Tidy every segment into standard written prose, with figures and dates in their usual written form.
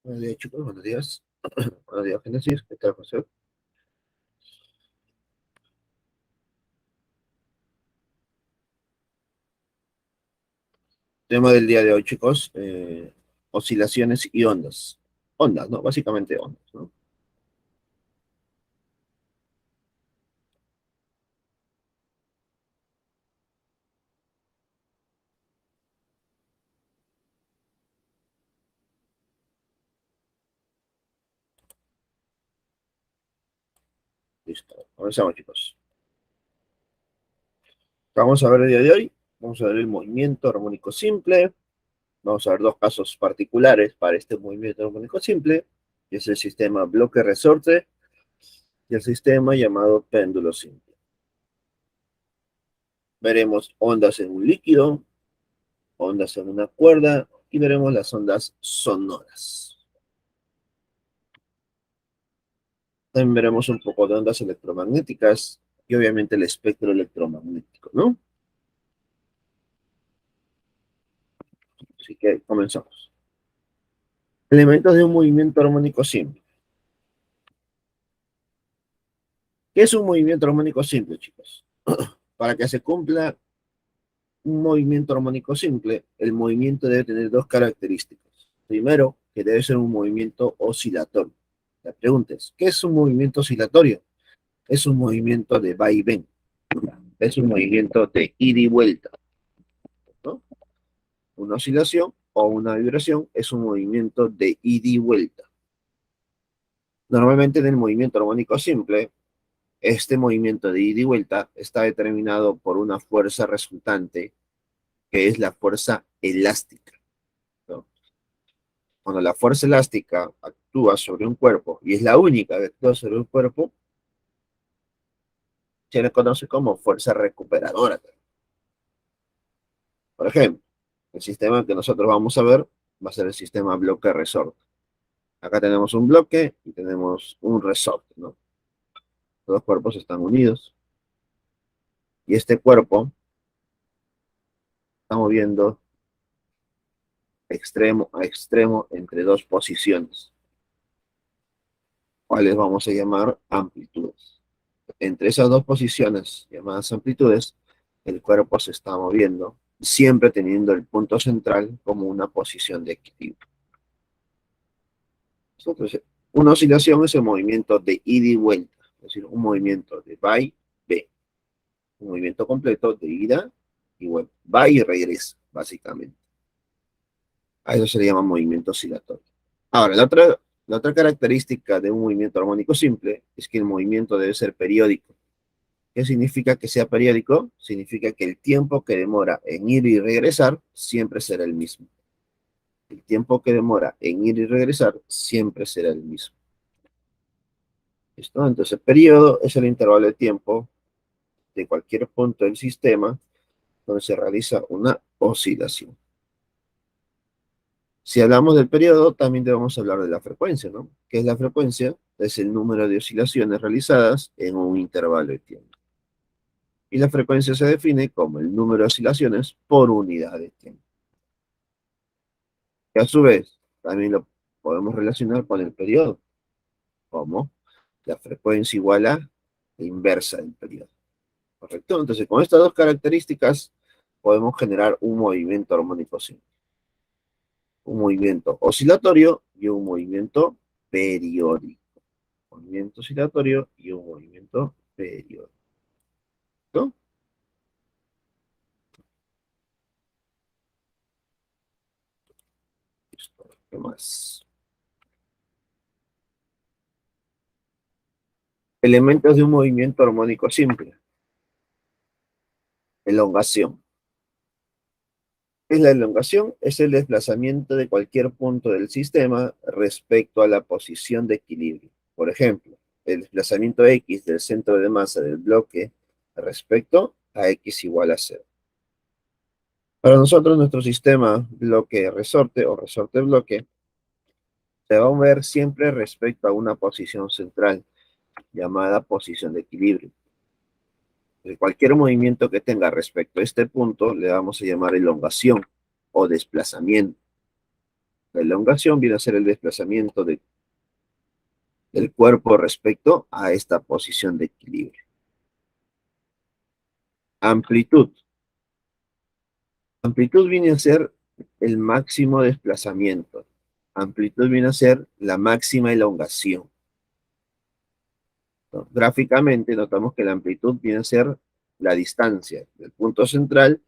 Buenos días, chicos, buenos días. Buenos días, Génesis. ¿Qué tal, José? Tema del día de hoy, chicos, oscilaciones y ondas. Ondas, ¿no? Básicamente ondas, ¿no? Listo. Comenzamos, chicos. Vamos a ver el día de hoy. Vamos a ver el movimiento armónico simple. Vamos a ver dos casos particulares para este movimiento armónico simple, que es el sistema bloque-resorte y el sistema llamado péndulo simple. Veremos ondas en un líquido, ondas en una cuerda y veremos las ondas sonoras. También veremos un poco de ondas electromagnéticas y obviamente el espectro electromagnético, ¿no? Así que comenzamos. Elementos de un movimiento armónico simple. ¿Qué es un movimiento armónico simple, chicos? Para que se cumpla un movimiento armónico simple, el movimiento debe tener dos características. Primero, que debe ser un movimiento oscilatorio. La pregunta es, ¿qué es un movimiento oscilatorio? Es un movimiento de va y ven. Es un movimiento de ida y vuelta, ¿no? Una oscilación o una vibración es un movimiento de ida y vuelta. Normalmente en el movimiento armónico simple, este movimiento de ida y vuelta está determinado por una fuerza resultante que es la fuerza elástica, ¿no? Cuando la fuerza elástica actúa sobre un cuerpo y es la única que actúa sobre un cuerpo, se le conoce como fuerza recuperadora. Por ejemplo, el sistema que nosotros vamos a ver va a ser el sistema bloque-resorte. Acá tenemos un bloque y tenemos un resorte, ¿no? Los dos cuerpos están unidos y este cuerpo está moviendo extremo a extremo entre dos posiciones, cuales vamos a llamar amplitudes. Entre esas dos posiciones llamadas amplitudes, el cuerpo se está moviendo, siempre teniendo el punto central como una posición de equilibrio. Entonces, una oscilación es el movimiento de ida y vuelta, es decir, un movimiento de va y ve, un movimiento completo de ida y vuelta, va y regresa, básicamente. A eso se le llama movimiento oscilatorio. Ahora, la otra característica de un movimiento armónico simple es que el movimiento debe ser periódico. ¿Qué significa que sea periódico? Significa que el tiempo que demora en ir y regresar siempre será el mismo. El tiempo que demora en ir y regresar siempre será el mismo. ¿Listo? Entonces, el periodo es el intervalo de tiempo de cualquier punto del sistema donde se realiza una oscilación. Si hablamos del periodo, también debemos hablar de la frecuencia, ¿no? ¿Qué es la frecuencia? Es el número de oscilaciones realizadas en un intervalo de tiempo. Y la frecuencia se define como el número de oscilaciones por unidad de tiempo. Que a su vez, también lo podemos relacionar con el periodo, como la frecuencia igual a la inversa del periodo. ¿Correcto? Entonces, con estas dos características, podemos generar un movimiento armónico simple. Un movimiento oscilatorio y un movimiento periódico. Movimiento oscilatorio y un movimiento periódico. ¿No? Listo. ¿Qué más? Elementos de un movimiento armónico simple. Elongación. ¿Qué es la elongación? Es el desplazamiento de cualquier punto del sistema respecto a la posición de equilibrio. Por ejemplo, el desplazamiento X del centro de masa del bloque respecto a X igual a 0. Para nosotros, nuestro sistema bloque-resorte o resorte-bloque se va a mover siempre respecto a una posición central, llamada posición de equilibrio. Cualquier movimiento que tenga respecto a este punto le vamos a llamar elongación o desplazamiento. La elongación viene a ser el desplazamiento del cuerpo respecto a esta posición de equilibrio. Amplitud. Amplitud viene a ser el máximo desplazamiento. Amplitud viene a ser la máxima elongación, ¿no? Gráficamente notamos que la amplitud viene a ser la distancia del punto central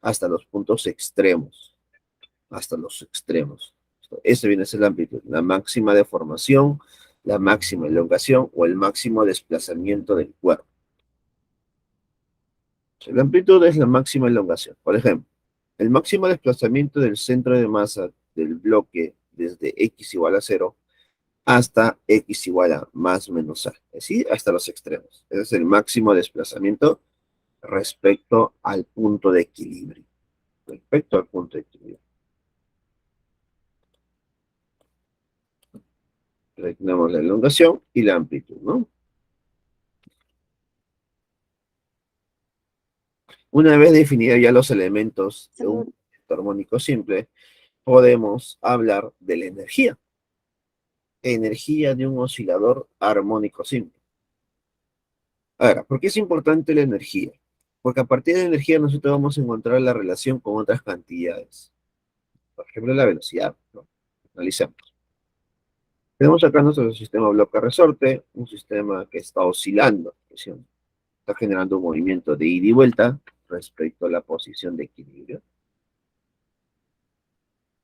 hasta los puntos extremos. Hasta los extremos. Esa viene a ser la amplitud, la máxima deformación, la máxima elongación o el máximo desplazamiento del cuerpo. La amplitud es la máxima elongación. Por ejemplo, el máximo desplazamiento del centro de masa del bloque desde x igual a 0 hasta x igual a más menos a, es decir, hasta los extremos. Ese es el máximo desplazamiento respecto al punto de equilibrio. Respecto al punto de equilibrio. Tenemos la elongación y la amplitud, ¿no? Una vez definidos ya los elementos de un movimiento armónico simple, podemos hablar de la energía. Energía de un oscilador armónico simple. Ahora, ¿por qué es importante la energía? Porque a partir de la energía nosotros vamos a encontrar la relación con otras cantidades. Por ejemplo, la velocidad, ¿no? Analicemos. Tenemos acá nuestro sistema bloque-resorte, un sistema que está oscilando, está generando un movimiento de ida y vuelta respecto a la posición de equilibrio.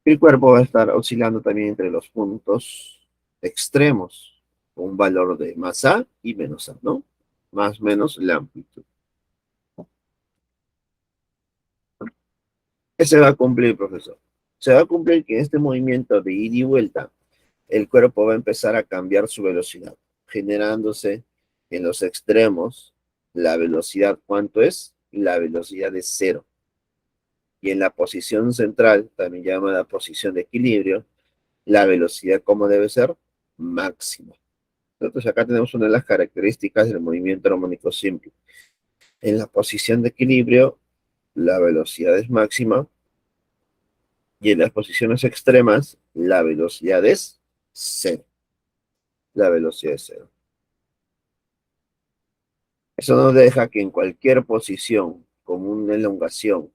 El cuerpo va a estar oscilando también entre los puntos extremos, con un valor de más A y menos A, ¿no? Más o menos la amplitud. ¿Qué se va a cumplir, profesor? Se va a cumplir que en este movimiento de ida y vuelta, el cuerpo va a empezar a cambiar su velocidad, generándose en los extremos la velocidad, ¿cuánto es? La velocidad es 0. Y en la posición central, también llamada posición de equilibrio, la velocidad, ¿cómo debe ser? Máxima. Entonces acá tenemos una de las características del movimiento armónico simple. En la posición de equilibrio, la velocidad es máxima y en las posiciones extremas, la velocidad es cero. La velocidad es cero. Eso nos deja que en cualquier posición con una elongación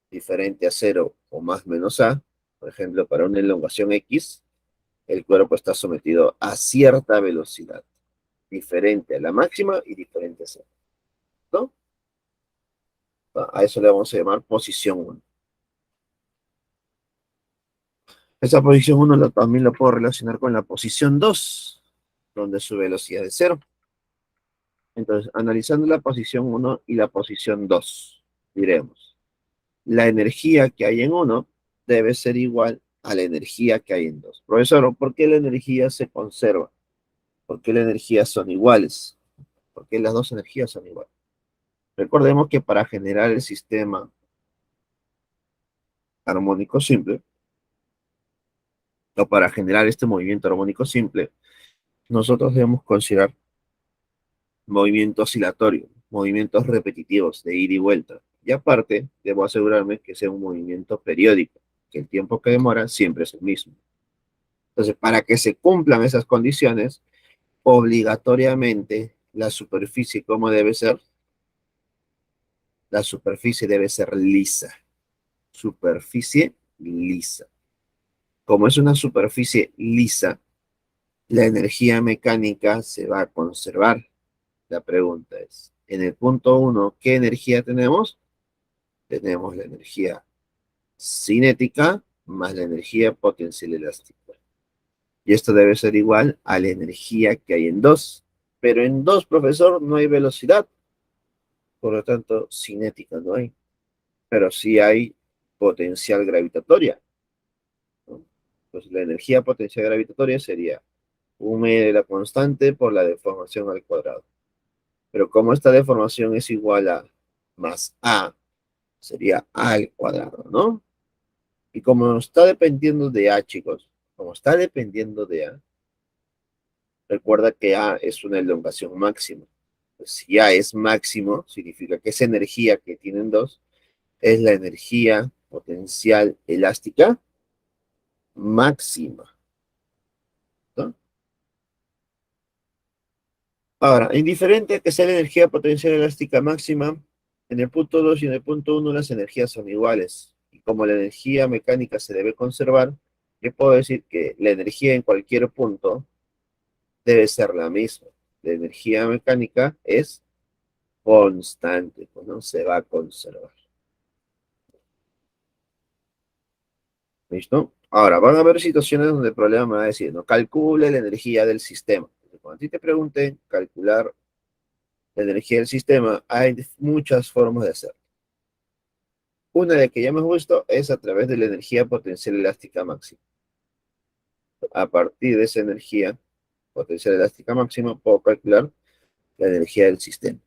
diferente a cero o más menos a, por ejemplo, para una elongación X, el cuerpo está sometido a cierta velocidad, diferente a la máxima y diferente a cero, ¿no? A eso le vamos a llamar posición 1. Esa posición 1 también lo puedo relacionar con la posición 2, donde su velocidad es 0. Entonces, analizando la posición 1 y la posición 2, diremos, la energía que hay en 1 debe ser igual a la energía que hay en 2. Profesor, ¿por qué la energía se conserva? ¿Por qué las energías son iguales? ¿Por qué las dos energías son iguales? Recordemos que para generar el sistema armónico simple, o para generar este movimiento armónico simple, nosotros debemos considerar movimiento oscilatorio, movimientos repetitivos de ida y vuelta. Y aparte, debo asegurarme que sea un movimiento periódico, que el tiempo que demora siempre es el mismo. Entonces, para que se cumplan esas condiciones, obligatoriamente la superficie, ¿cómo debe ser? La superficie debe ser lisa. Superficie lisa. Como es una superficie lisa, la energía mecánica se va a conservar. La pregunta es, en el punto 1, ¿qué energía tenemos? Tenemos la energía cinética más la energía potencial elástica. Y esto debe ser igual a la energía que hay en 2. Pero en 2, profesor, no hay velocidad. Por lo tanto, cinética no hay. Pero sí hay potencial gravitatoria, ¿no? Entonces, la energía potencial gravitatoria sería un medio de la constante por la deformación al cuadrado. Pero como esta deformación es igual a más A, sería A al cuadrado, ¿no? Y como está dependiendo de A, chicos, como está dependiendo de A, recuerda que A es una elongación máxima. Pues si A es máximo, significa que esa energía que tienen 2 es la energía potencial elástica máxima, ¿no? Ahora, indiferente a que sea la energía potencial elástica máxima, en el punto 2 y en el punto uno las energías son iguales. Y como la energía mecánica se debe conservar, yo puedo decir que la energía en cualquier punto debe ser la misma. La energía mecánica es constante, pues no se va a conservar. ¿Listo? Ahora, van a haber situaciones donde el problema me va a decir, no calcule la energía del sistema. Cuando a ti te pregunten calcular la energía del sistema, hay muchas formas de hacerlo. Una de que ya hemos visto es a través de la energía potencial elástica máxima. A partir de esa energía potencial elástica máxima, puedo calcular la energía del sistema.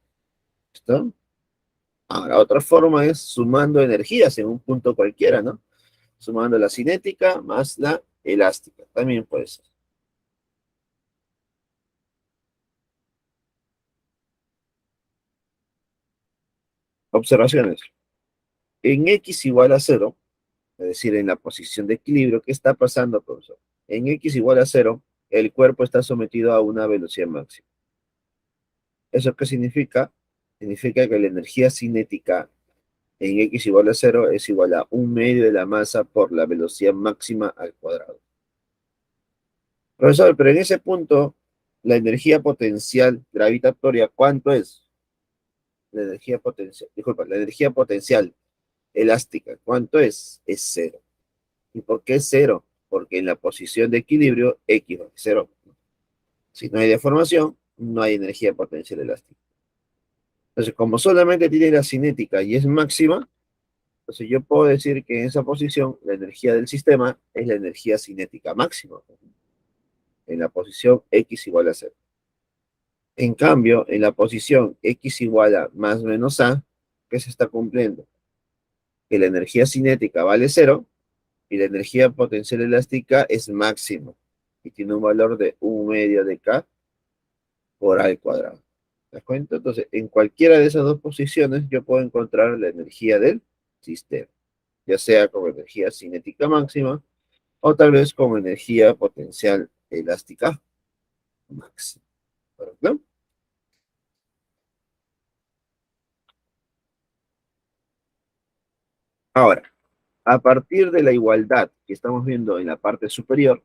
¿Listo? Ahora, otra forma es sumando energías en un punto cualquiera, ¿no? Sumando la cinética más la elástica. También puede ser. Observaciones. En x igual a cero, es decir, en la posición de equilibrio, ¿qué está pasando, profesor? En x igual a cero, el cuerpo está sometido a una velocidad máxima. ¿Eso qué significa? Significa que la energía cinética en x igual a cero es igual a un medio de la masa por la velocidad máxima al cuadrado. Profesor, pero en ese punto, la energía potencial gravitatoria, ¿cuánto es? La energía potencial, disculpa, la energía potencial elástica, ¿cuánto es? Es cero. ¿Y por qué es cero? Porque en la posición de equilibrio, X vale cero. Si no hay deformación, no hay energía potencial elástica. Entonces, como solamente tiene la cinética y es máxima, entonces yo puedo decir que en esa posición la energía del sistema es la energía cinética máxima, en la posición X igual a cero. En cambio, en la posición X igual a más menos A, ¿qué se está cumpliendo? Que la energía cinética vale cero y la energía potencial elástica es máxima y tiene un valor de 1 medio de K por A al cuadrado. ¿Te das cuenta? Entonces, en cualquiera de esas dos posiciones yo puedo encontrar la energía del sistema, ya sea como energía cinética máxima o tal vez como energía potencial elástica máxima. ¿Correcto? Ahora, a partir de la igualdad que estamos viendo en la parte superior,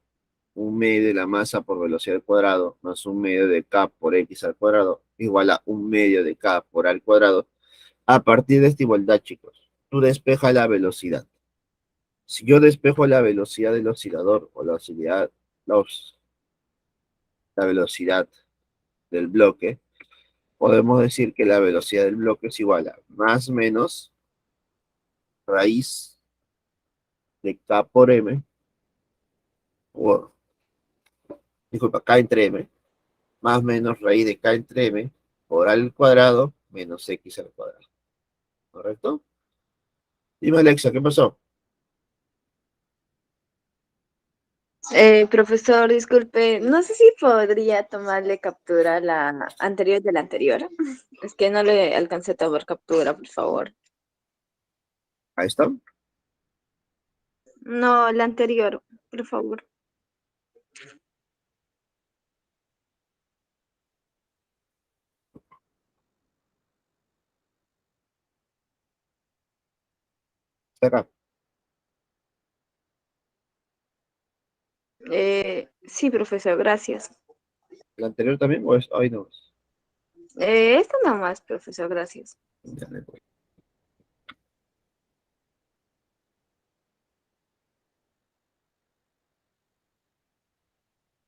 1 medio de la masa por velocidad al cuadrado más 1 medio de K por X al cuadrado igual a 1 medio de K por A al cuadrado. A partir de esta igualdad, chicos, tú despeja la velocidad. Si yo despejo la velocidad del oscilador o la velocidad del bloque, podemos decir que la velocidad del bloque es igual a más menos raíz de K por M, o disculpa, K entre M, más menos raíz de K entre M por A al cuadrado menos X al cuadrado. ¿Correcto? Dime, Alexa, ¿qué pasó? Profesor, disculpe, no sé si podría tomarle captura a la anterior de la anterior. Es que no le alcancé a tomar captura, por favor. Ahí está. No, la anterior, por favor. Está acá. Sí, profesor, gracias. ¿La anterior también o es hoy no? Esta nomás, profesor, gracias. Ya me voy.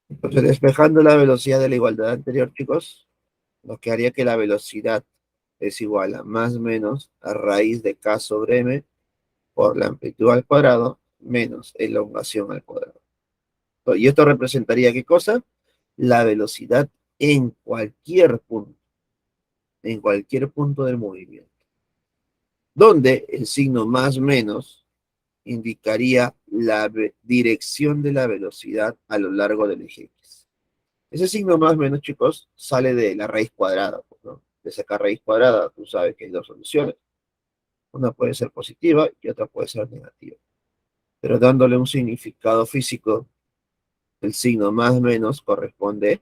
Entonces, despejando la velocidad de la igualdad anterior, chicos, lo que haría que la velocidad es igual a más menos a raíz de K sobre M por la amplitud al cuadrado menos elongación al cuadrado. Y esto representaría ¿qué cosa? La velocidad en cualquier punto del movimiento, donde el signo más menos indicaría la dirección de la velocidad a lo largo del eje X. Ese signo más menos, chicos, sale de la raíz cuadrada, pues, ¿no? De sacar raíz cuadrada, tú sabes que hay dos soluciones. Una puede ser positiva y otra puede ser negativa. Pero dándole un significado físico, el signo más menos corresponde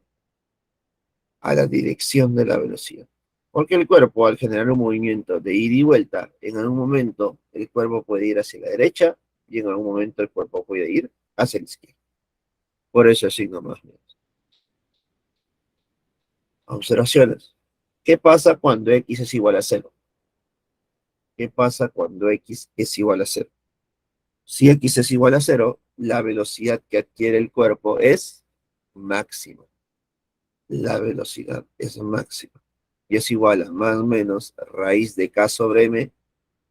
a la dirección de la velocidad. Porque el cuerpo, al generar un movimiento de ida y vuelta, en algún momento el cuerpo puede ir hacia la derecha y en algún momento el cuerpo puede ir hacia la izquierda. Por eso el signo más menos. Observaciones. ¿Qué pasa cuando x es igual a cero? ¿Qué pasa cuando x es igual a cero? Si x es igual a cero, la velocidad que adquiere el cuerpo es máxima. La velocidad es máxima. Y es igual a más o menos raíz de k sobre m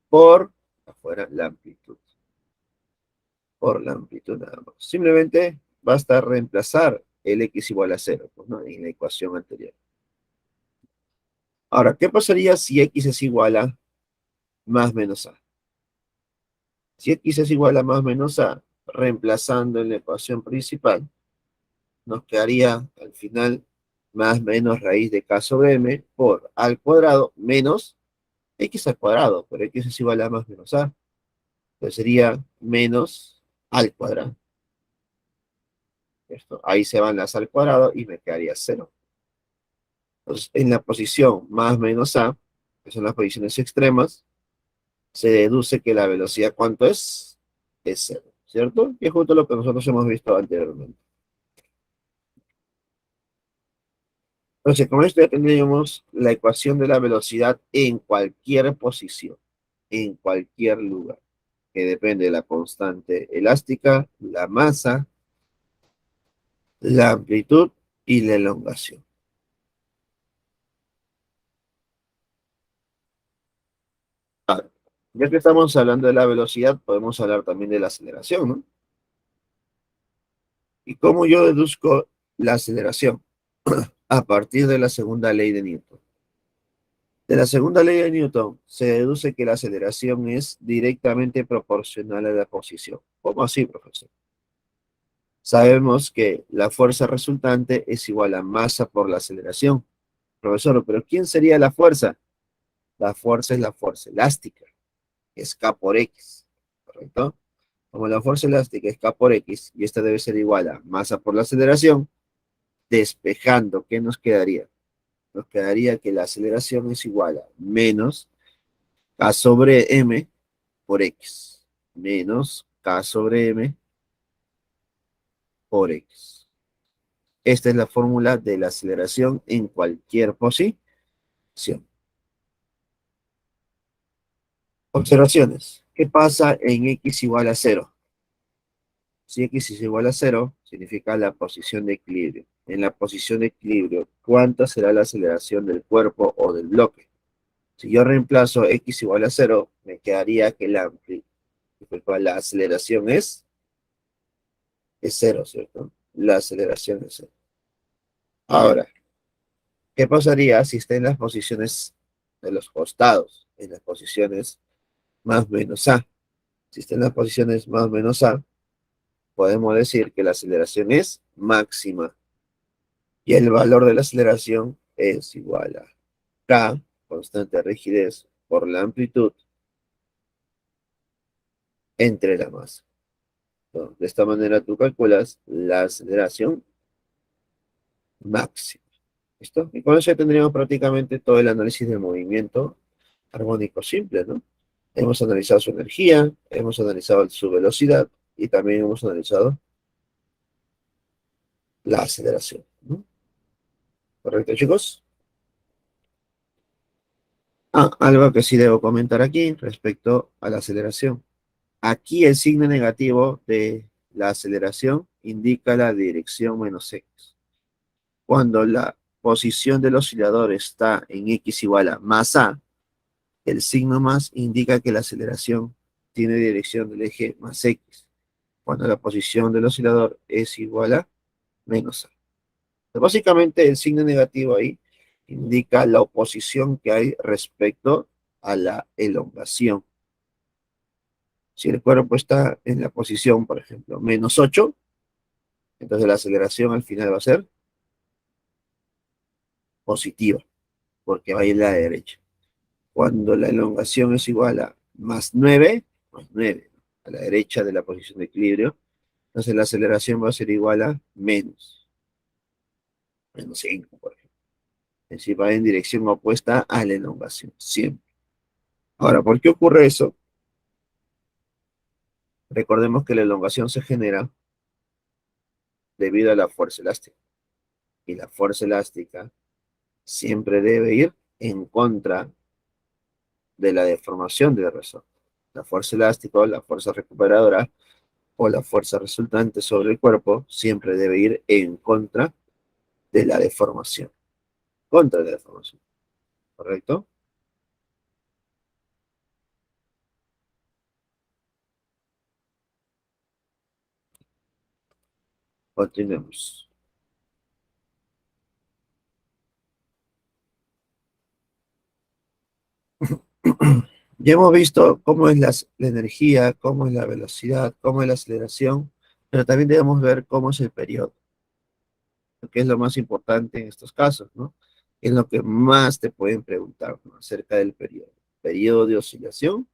por afuera la amplitud. Por la amplitud nada más. Simplemente basta reemplazar el x igual a cero, pues, ¿no? En la ecuación anterior. Ahora, ¿qué pasaría si x es igual a más menos a? Si x es igual a más menos a, reemplazando en la ecuación principal, nos quedaría al final más menos raíz de k sobre m por a al cuadrado menos x al cuadrado, pero x es igual a más menos a. Entonces sería menos a al cuadrado. Esto, ahí se van las al cuadrado y me quedaría cero. Entonces, en la posición más menos a, que son las posiciones extremas, se deduce que la velocidad, ¿cuánto es? Es cero, ¿cierto? Que es justo lo que nosotros hemos visto anteriormente. Entonces, con esto ya tendríamos la ecuación de la velocidad en cualquier posición, en cualquier lugar, que depende de la constante elástica, la masa, la amplitud y la elongación. Ahora, ya que estamos hablando de la velocidad, podemos hablar también de la aceleración, ¿no? ¿Y cómo yo deduzco la aceleración? A partir de la segunda ley de Newton. De la segunda ley de Newton se deduce que la aceleración es directamente proporcional a la posición. ¿Cómo así, profesor? Sabemos que la fuerza resultante es igual a masa por la aceleración. Profesor, ¿pero quién sería la fuerza? La fuerza es la fuerza elástica, es K por X, ¿correcto? Como la fuerza elástica es K por X y esta debe ser igual a masa por la aceleración, despejando, ¿qué nos quedaría? Nos quedaría que la aceleración es igual a menos K sobre M por X, menos K sobre M por X. Esta es la fórmula de la aceleración en cualquier posición. Observaciones. ¿Qué pasa en X igual a cero? Si X es igual a cero, significa la posición de equilibrio. En la posición de equilibrio, ¿cuánta será la aceleración del cuerpo o del bloque? Si yo reemplazo X igual a cero, me quedaría que la aceleración es cero, ¿cierto? La aceleración es cero. Ahora, ¿qué pasaría si está en las posiciones de los costados? En las posiciones más menos A. Si está en las posiciones más menos A, podemos decir que la aceleración es máxima. Y el valor de la aceleración es igual a K, constante de rigidez, por la amplitud, entre la masa. Entonces, de esta manera tú calculas la aceleración máxima. ¿Listo? Y con eso ya tendríamos prácticamente todo el análisis del movimiento armónico simple, ¿no? Hemos analizado su energía, hemos analizado su velocidad y también hemos analizado la aceleración, ¿no? ¿Correcto, chicos? Algo que sí debo comentar aquí respecto a la aceleración. Aquí el signo negativo de la aceleración indica la dirección menos x. Cuando la posición del oscilador está en x igual a más a, el signo más indica que la aceleración tiene dirección del eje más x. Cuando la posición del oscilador es igual a menos a. Básicamente el signo negativo ahí indica la oposición que hay respecto a la elongación. Si el cuerpo está en la posición, por ejemplo, menos 8, entonces la aceleración al final va a ser positiva, porque va a ir a la derecha. Cuando la elongación es igual a más 9, más 9. a la derecha de la posición de equilibrio, entonces la aceleración va a ser igual a menos 5, por ejemplo. Es decir, va en dirección opuesta a la elongación, siempre. Ahora, ¿por qué ocurre eso? Recordemos que la elongación se genera debido a la fuerza elástica. Y la fuerza elástica siempre debe ir en contra de la deformación del resorte. La fuerza elástica o la fuerza recuperadora o la fuerza resultante sobre el cuerpo siempre debe ir en contra de la deformación. Contra la deformación. ¿Correcto? Continuemos. Ya hemos visto cómo es la energía, cómo es la velocidad, cómo es la aceleración, pero también debemos ver cómo es el periodo, que es lo más importante en estos casos, ¿no? Es lo que más te pueden preguntar, ¿no? Acerca del periodo. Periodo de oscilación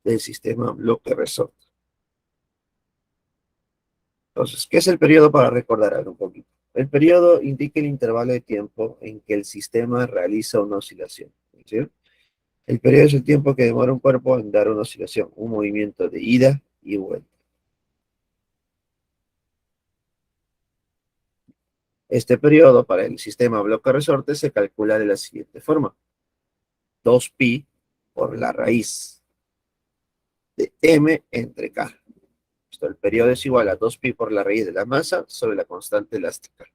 del sistema bloque-resorte. Entonces, ¿qué es el periodo para recordar algo un poquito? El periodo indica el intervalo de tiempo en que el sistema realiza una oscilación. ¿Sí? El periodo es el tiempo que demora un cuerpo en dar una oscilación, un movimiento de ida y vuelta. Este periodo para el sistema bloque-resorte se calcula de la siguiente forma. 2pi por la raíz de m entre k. El periodo es igual a 2pi por la raíz de la masa sobre la constante elástica.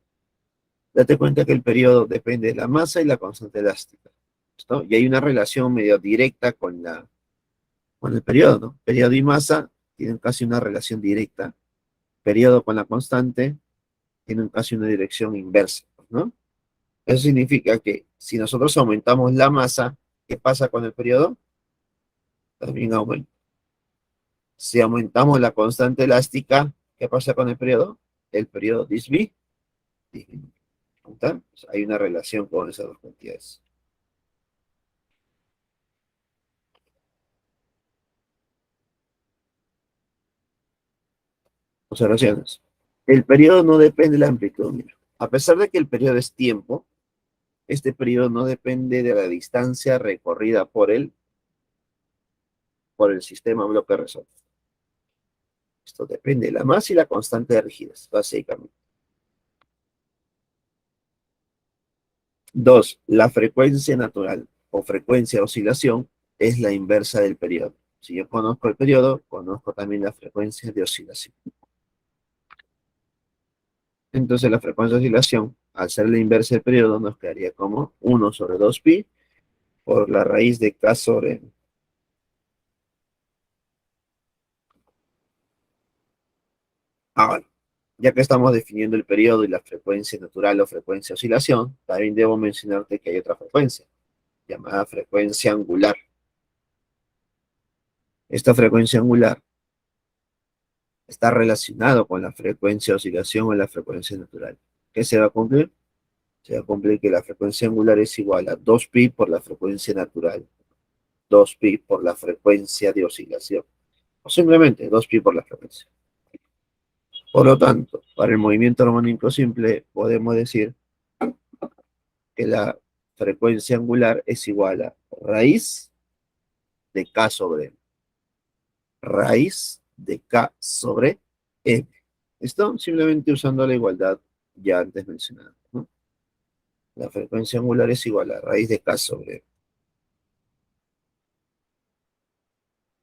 Date cuenta que el periodo depende de la masa y la constante elástica. ¿Listo? Y hay una relación medio directa con el periodo, ¿no? Periodo y masa tienen casi una relación directa. Periodo con la constante tienen casi una dirección inversa, ¿no? Eso significa que si nosotros aumentamos la masa, ¿qué pasa con el periodo? También aumenta. Si aumentamos la constante elástica, ¿qué pasa con el periodo? El periodo disminuye. Hay una relación con esas dos cantidades. Observaciones. El periodo no depende de la amplitud. Mira. A pesar de que el periodo es tiempo, este periodo no depende de la distancia recorrida por el sistema bloque-resorte. Esto depende de la masa y la constante de rigidez, básicamente. 2. La frecuencia natural o frecuencia de oscilación es la inversa del periodo. Si yo conozco el periodo, conozco también la frecuencia de oscilación. Entonces la frecuencia de oscilación, al ser la inversa del periodo, nos quedaría como 1 sobre 2pi por la raíz de k sobre m. Ahora, ya que estamos definiendo el periodo y la frecuencia natural o frecuencia de oscilación, también debo mencionarte que hay otra frecuencia, llamada frecuencia angular. Esta frecuencia angular está relacionado con la frecuencia de oscilación o la frecuencia natural. ¿Qué se va a cumplir? Se va a cumplir que la frecuencia angular es igual a 2pi por la frecuencia natural, 2pi por la frecuencia de oscilación, o simplemente 2pi por la frecuencia. Por lo tanto, para el movimiento armónico simple, podemos decir que la frecuencia angular es igual a raíz de k sobre m. Raíz de k sobre m. ¿Listo? Simplemente usando la igualdad ya antes mencionada, ¿no? La frecuencia angular es igual a raíz de k sobre m.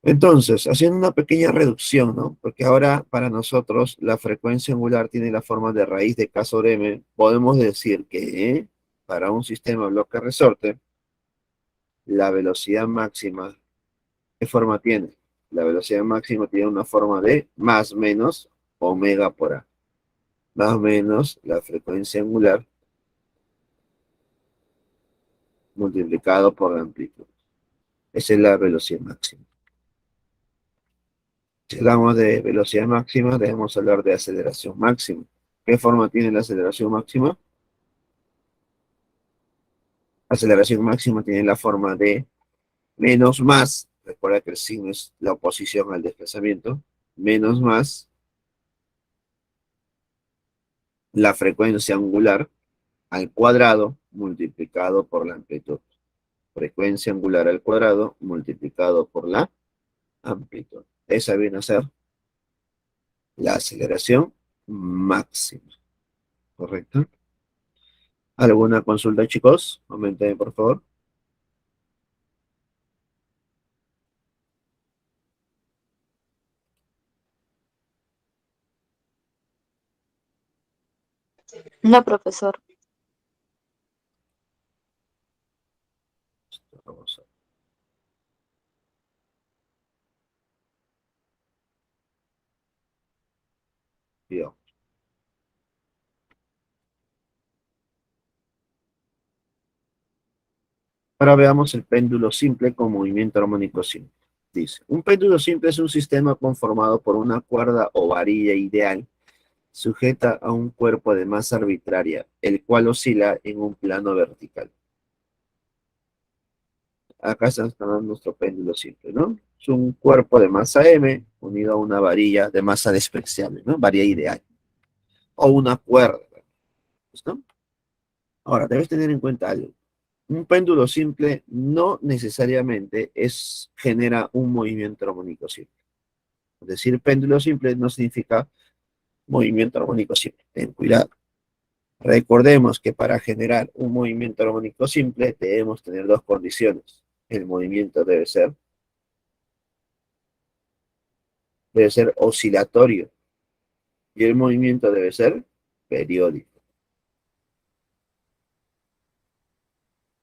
Entonces, haciendo una pequeña reducción, ¿no? Porque ahora para nosotros la frecuencia angular tiene la forma de raíz de k sobre m, podemos decir que para un sistema bloque-resorte, la velocidad máxima, ¿qué forma tiene? La velocidad máxima tiene una forma de más menos omega por a. Más menos la frecuencia angular multiplicado por la amplitud. Esa es la velocidad máxima. Si hablamos de velocidad máxima, debemos hablar de aceleración máxima. ¿Qué forma tiene la aceleración máxima? Aceleración máxima tiene la forma de menos más. Recuerda que el signo es la oposición al desplazamiento. menos más la frecuencia angular al cuadrado multiplicado por la amplitud. Frecuencia angular al cuadrado multiplicado por la amplitud. Esa viene a ser la aceleración máxima. ¿Correcto? ¿Alguna consulta, chicos? Comenten, por favor. No, profesor. Vamos a ver. Ahora veamos el péndulo simple con movimiento armónico simple. Dice, un péndulo simple es un sistema conformado por una cuerda o varilla ideal sujeta a un cuerpo de masa arbitraria, el cual oscila en un plano vertical. Acá está nuestro péndulo simple, ¿no? Es un cuerpo de masa M unido a una varilla de masa despreciable, ¿no? Varilla ideal. O una cuerda, ¿no? Ahora, debes tener en cuenta algo. Un péndulo simple no necesariamente genera un movimiento armónico simple. Es decir, péndulo simple no significa movimiento armónico simple. Ten cuidado. Recordemos que para generar un movimiento armónico simple debemos tener dos condiciones. El movimiento debe ser oscilatorio y el movimiento debe ser periódico.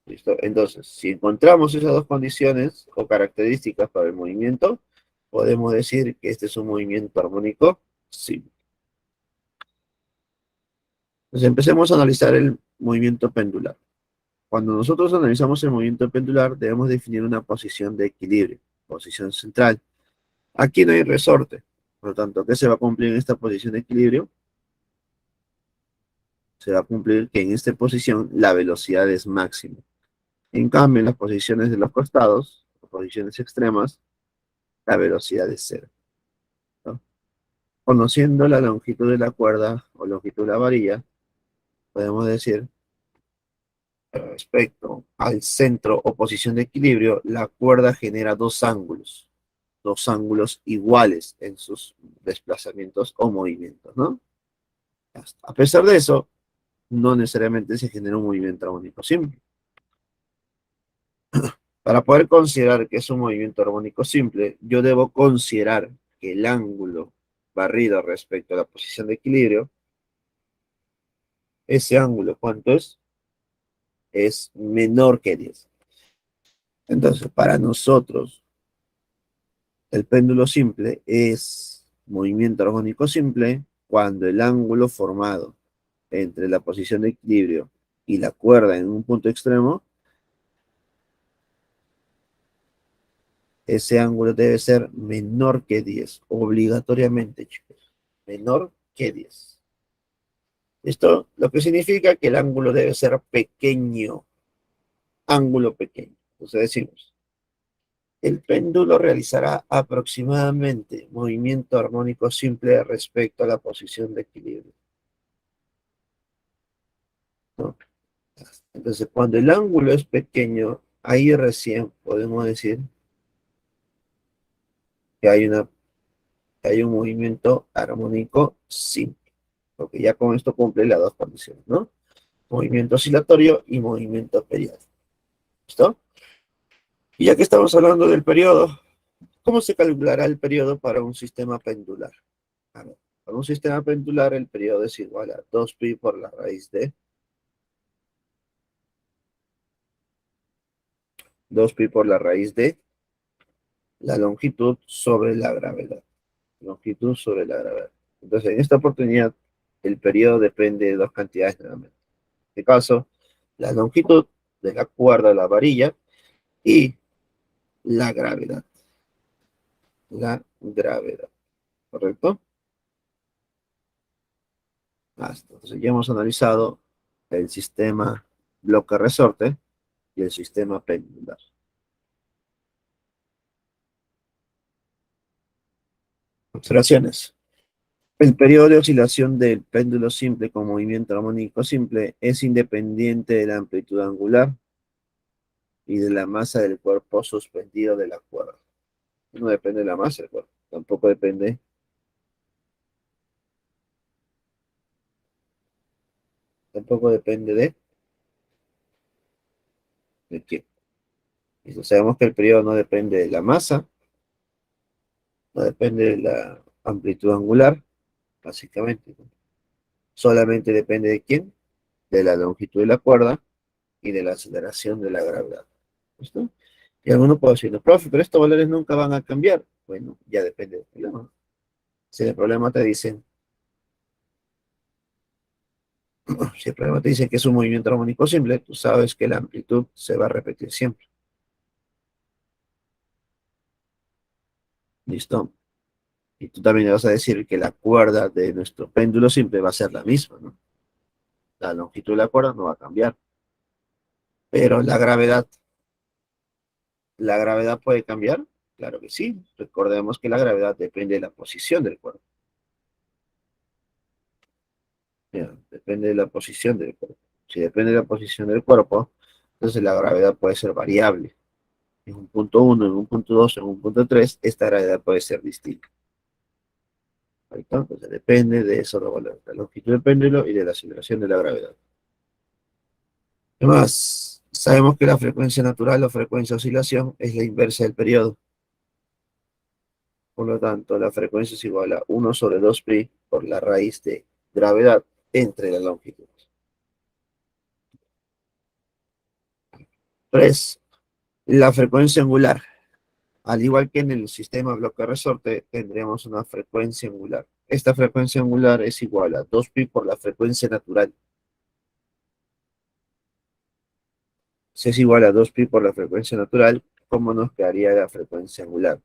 ¿Listo? Entonces, si encontramos esas dos condiciones o características para el movimiento, podemos decir que este es un movimiento armónico simple. Entonces, empecemos a analizar el movimiento pendular. Cuando nosotros analizamos el movimiento pendular, debemos definir una posición de equilibrio, posición central. Aquí no hay resorte, por lo tanto, ¿qué se va a cumplir en esta posición de equilibrio? Se va a cumplir que en esta posición la velocidad es máxima. En cambio, en las posiciones de los costados, las posiciones extremas, la velocidad es cero, ¿no? Conociendo la longitud de la cuerda o longitud de la varilla, podemos decir, respecto al centro o posición de equilibrio, la cuerda genera dos ángulos iguales en sus desplazamientos o movimientos, ¿no? A pesar de eso, no necesariamente se genera un movimiento armónico simple. Para poder considerar que es un movimiento armónico simple, yo debo considerar que el ángulo barrido respecto a la posición de equilibrio, ese ángulo, ¿cuánto es? Es menor que 10. Entonces, para nosotros, el péndulo simple es movimiento armónico simple cuando el ángulo formado entre la posición de equilibrio y la cuerda en un punto extremo, ese ángulo debe ser menor que 10, obligatoriamente, chicos, menor que 10. Esto lo que significa que el ángulo debe ser pequeño, ángulo pequeño. Entonces decimos, el péndulo realizará aproximadamente movimiento armónico simple respecto a la posición de equilibrio, ¿no? Entonces, cuando el ángulo es pequeño, ahí recién podemos decir que hay un movimiento armónico simple, porque ya con esto cumple las dos condiciones, ¿no? Movimiento oscilatorio y movimiento periódico. ¿Listo? Y ya que estamos hablando del periodo, ¿cómo se calculará el periodo para un sistema pendular? A ver, para un sistema pendular el periodo es igual a 2pi por la raíz de 2pi por la raíz de la longitud sobre la gravedad. Longitud sobre la gravedad. Entonces, en esta oportunidad, el periodo depende de dos cantidades nuevamente. En este caso, la longitud de la cuerda de la varilla y la gravedad. La gravedad. ¿Correcto? Entonces ya hemos analizado el sistema bloque-resorte y el sistema pendular. Observaciones. El periodo de oscilación del péndulo simple con movimiento armónico simple es independiente de la amplitud angular y de la masa del cuerpo suspendido de la cuerda. No depende de la masa del cuerpo, tampoco depende de quién. Y sabemos que el periodo no depende de la masa, no depende de la amplitud angular, básicamente, ¿no? Solamente depende de quién, de la longitud de la cuerda y de la aceleración de la gravedad. ¿Listo? Y alguno puede decir, no, profe, pero estos valores nunca van a cambiar. Bueno, ya depende del problema. Si el problema te dicen, si el problema te dice que es un movimiento armónico simple, tú sabes que la amplitud se va a repetir siempre. ¿Listo? Y tú también le vas a decir que la cuerda de nuestro péndulo simple va a ser la misma, ¿no? La longitud de la cuerda no va a cambiar. Pero la gravedad puede cambiar. Claro que sí. Recordemos que la gravedad depende de la posición del cuerpo. Mira, depende de la posición del cuerpo. Si depende de la posición del cuerpo, entonces la gravedad puede ser variable. En un punto 1, en un punto 2, en un punto 3, esta gravedad puede ser distinta. Ahí está. Entonces depende de eso, la longitud del péndulo y de la aceleración de la gravedad. Además, sabemos que la frecuencia natural o frecuencia de oscilación es la inversa del periodo. Por lo tanto, la frecuencia es igual a 1 sobre 2 pi por la raíz de gravedad entre la longitud. 3. La frecuencia angular. Al igual que en el sistema bloque-resorte, tendremos una frecuencia angular. Esta frecuencia angular es igual a 2 pi por la frecuencia natural. Si es igual a 2 pi por la frecuencia natural, ¿cómo nos quedaría la frecuencia angular?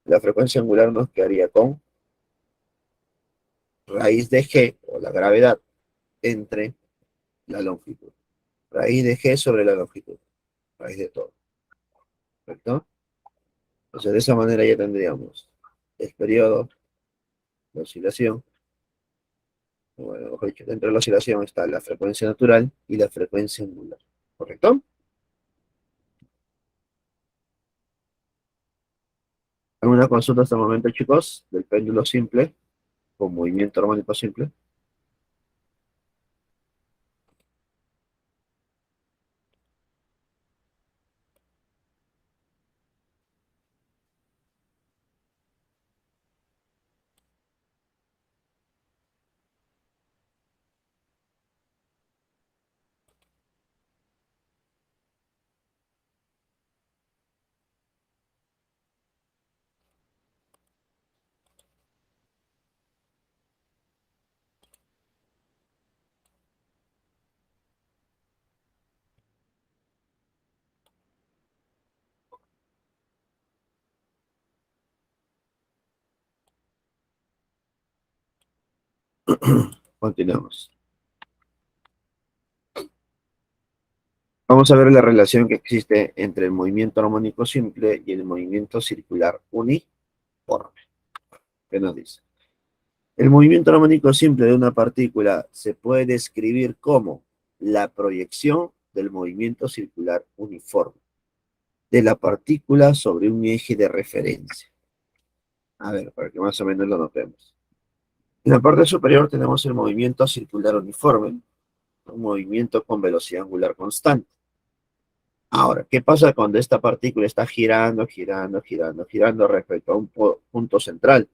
La frecuencia angular nos quedaría con raíz de g, o la gravedad, entre la longitud. Raíz de g sobre la longitud. Raíz de todo. ¿Correcto? Entonces, de esa manera ya tendríamos el periodo de oscilación. Bueno, mejor dicho, dentro de la oscilación está la frecuencia natural y la frecuencia angular. ¿Correcto? ¿Alguna consulta hasta el momento, chicos? Del péndulo simple, con movimiento armónico simple. Continuamos. Vamos a ver la relación que existe entre el movimiento armónico simple y el movimiento circular uniforme. ¿Qué nos dice? El movimiento armónico simple de una partícula se puede describir como la proyección del movimiento circular uniforme de la partícula sobre un eje de referencia. A ver, para que más o menos lo notemos. En la parte superior tenemos el movimiento circular uniforme, un movimiento con velocidad angular constante. Ahora, ¿qué pasa cuando esta partícula está girando, girando, girando, girando respecto a un punto central?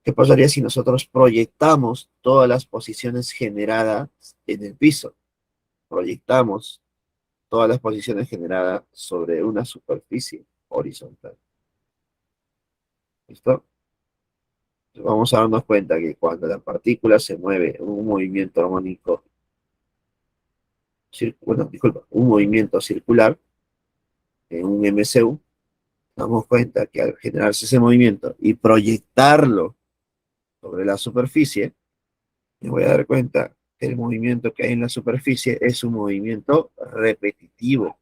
¿Qué pasaría si nosotros proyectamos todas las posiciones generadas en el piso? Proyectamos todas las posiciones generadas sobre una superficie horizontal. ¿Listo? Entonces vamos a darnos cuenta que cuando la partícula se mueve en un movimiento armónico, bueno, disculpa, un movimiento circular en un MCU, damos cuenta que al generarse ese movimiento y proyectarlo sobre la superficie, me voy a dar cuenta que el movimiento que hay en la superficie es un movimiento repetitivo,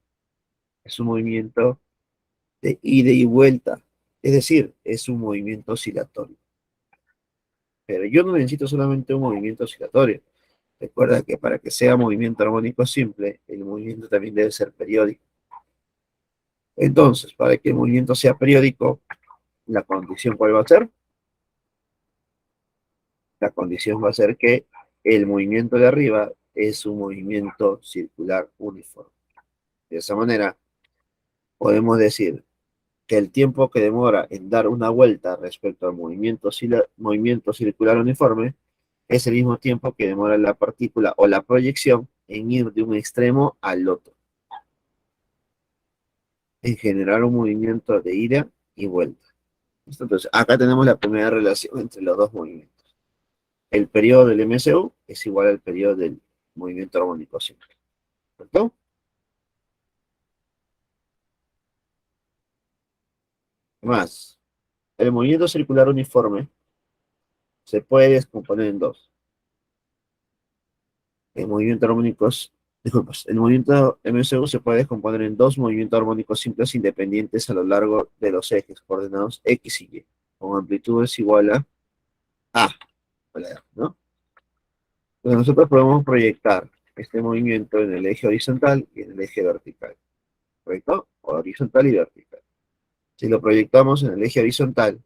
es un movimiento de ida y vuelta. Es decir, es un movimiento oscilatorio. Pero yo no necesito solamente un movimiento oscilatorio. Recuerda que para que sea movimiento armónico simple, el movimiento también debe ser periódico. Entonces, para que el movimiento sea periódico, la condición ¿cuál va a ser? La condición va a ser que el movimiento de arriba es un movimiento circular uniforme. De esa manera, podemos decir que el tiempo que demora en dar una vuelta respecto al movimiento circular uniforme es el mismo tiempo que demora la partícula o la proyección en ir de un extremo al otro, en generar un movimiento de ida y vuelta. Entonces, acá tenemos la primera relación entre los dos movimientos. El periodo del MSU es igual al periodo del movimiento armónico simple. ¿Cierto? Más, el movimiento circular uniforme se puede descomponer en dos. El movimiento armónicos, disculpas, el movimiento MSU se puede descomponer en dos movimientos armónicos simples independientes a lo largo de los ejes coordenados X y Y, con amplitudes igual a, ¿no? Entonces nosotros podemos proyectar este movimiento en el eje horizontal y en el eje vertical, ¿correcto? Horizontal y vertical. Si lo proyectamos en el eje horizontal,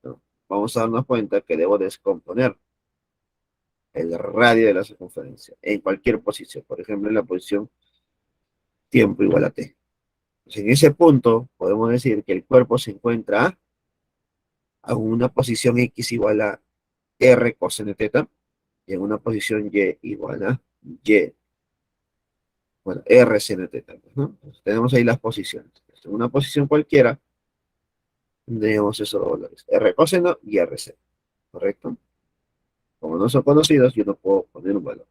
¿no? Vamos a darnos cuenta que debo descomponer el radio de la circunferencia en cualquier posición, por ejemplo, en la posición tiempo igual a t. Entonces, en ese punto podemos decir que el cuerpo se encuentra a una posición x igual a r coseno teta y en una posición y igual a y, bueno, r seno teta, ¿no? Entonces, tenemos ahí las posiciones. En una posición cualquiera tendríamos esos valores, r coseno y r seno, ¿correcto? Como no son conocidos, yo no puedo poner un valor.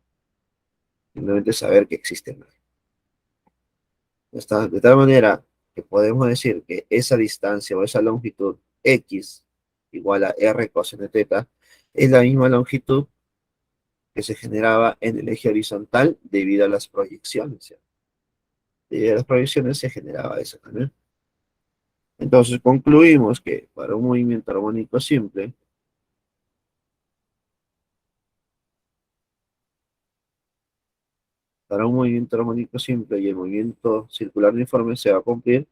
Simplemente saber que existen. De tal manera que podemos decir que esa distancia o esa longitud x igual a r coseno teta es la misma longitud que se generaba en el eje horizontal debido a las proyecciones, ¿sí? Debido a las proyecciones se generaba eso también. Entonces concluimos que para un movimiento armónico simple, y el movimiento circular uniforme se va a cumplir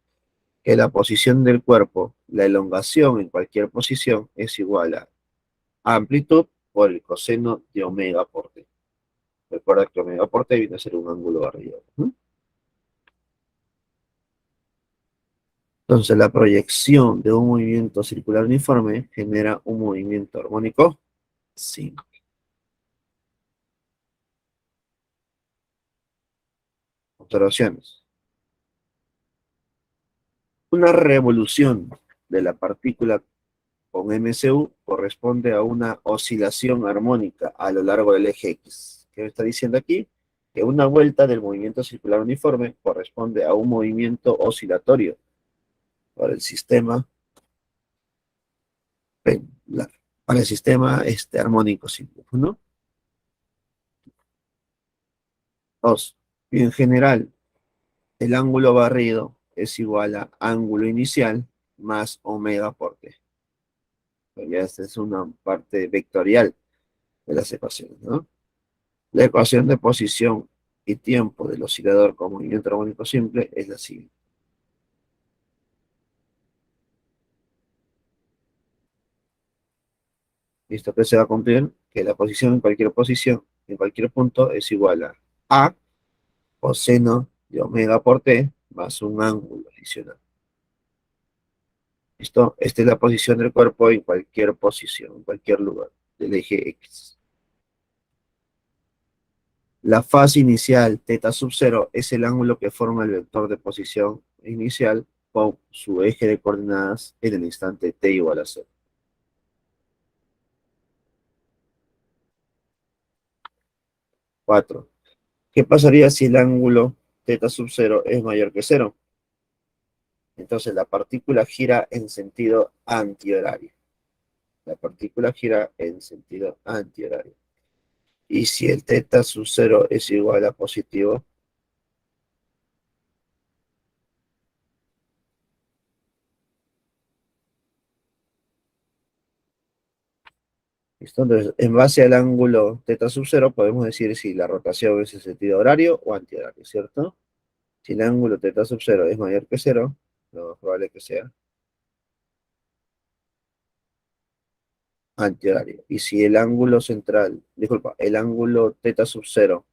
que la posición del cuerpo, la elongación en cualquier posición es igual a amplitud por el coseno de omega por t. Recuerda que omega por t viene a ser un ángulo barrido, ¿no? Entonces la proyección de un movimiento circular uniforme genera un movimiento armónico simple. Observaciones. Una revolución de la partícula con MCU corresponde a una oscilación armónica a lo largo del eje X. ¿Qué me está diciendo aquí? Que una vuelta del movimiento circular uniforme corresponde a un movimiento oscilatorio para el sistema pendular, para el sistema armónico simple, ¿no? Dos. Y en general, el ángulo barrido es igual a ángulo inicial más omega por t. Ya esta es una parte vectorial de las ecuaciones, ¿no? La ecuación de posición y tiempo del oscilador con movimiento armónico simple es la siguiente. ¿Listo? Que se va a cumplir que la posición, en cualquier punto, es igual a coseno de omega por t más un ángulo adicional. ¿Listo? Esta es la posición del cuerpo en cualquier posición, en cualquier lugar del eje X. La fase inicial, teta sub 0, es el ángulo que forma el vector de posición inicial con su eje de coordenadas en el instante t igual a 0. 4. ¿Qué pasaría si el ángulo teta sub 0 es mayor que 0? Entonces la partícula gira en sentido antihorario. La partícula gira en sentido antihorario. Y si el teta sub 0 es igual a positivo, ¿Listo? Entonces, en base al ángulo teta sub cero, podemos decir si la rotación es en sentido horario o antihorario, ¿cierto? Si el ángulo teta sub cero es mayor que cero, lo más probable que sea antihorario. Y si el ángulo central, disculpa, el ángulo teta sub cero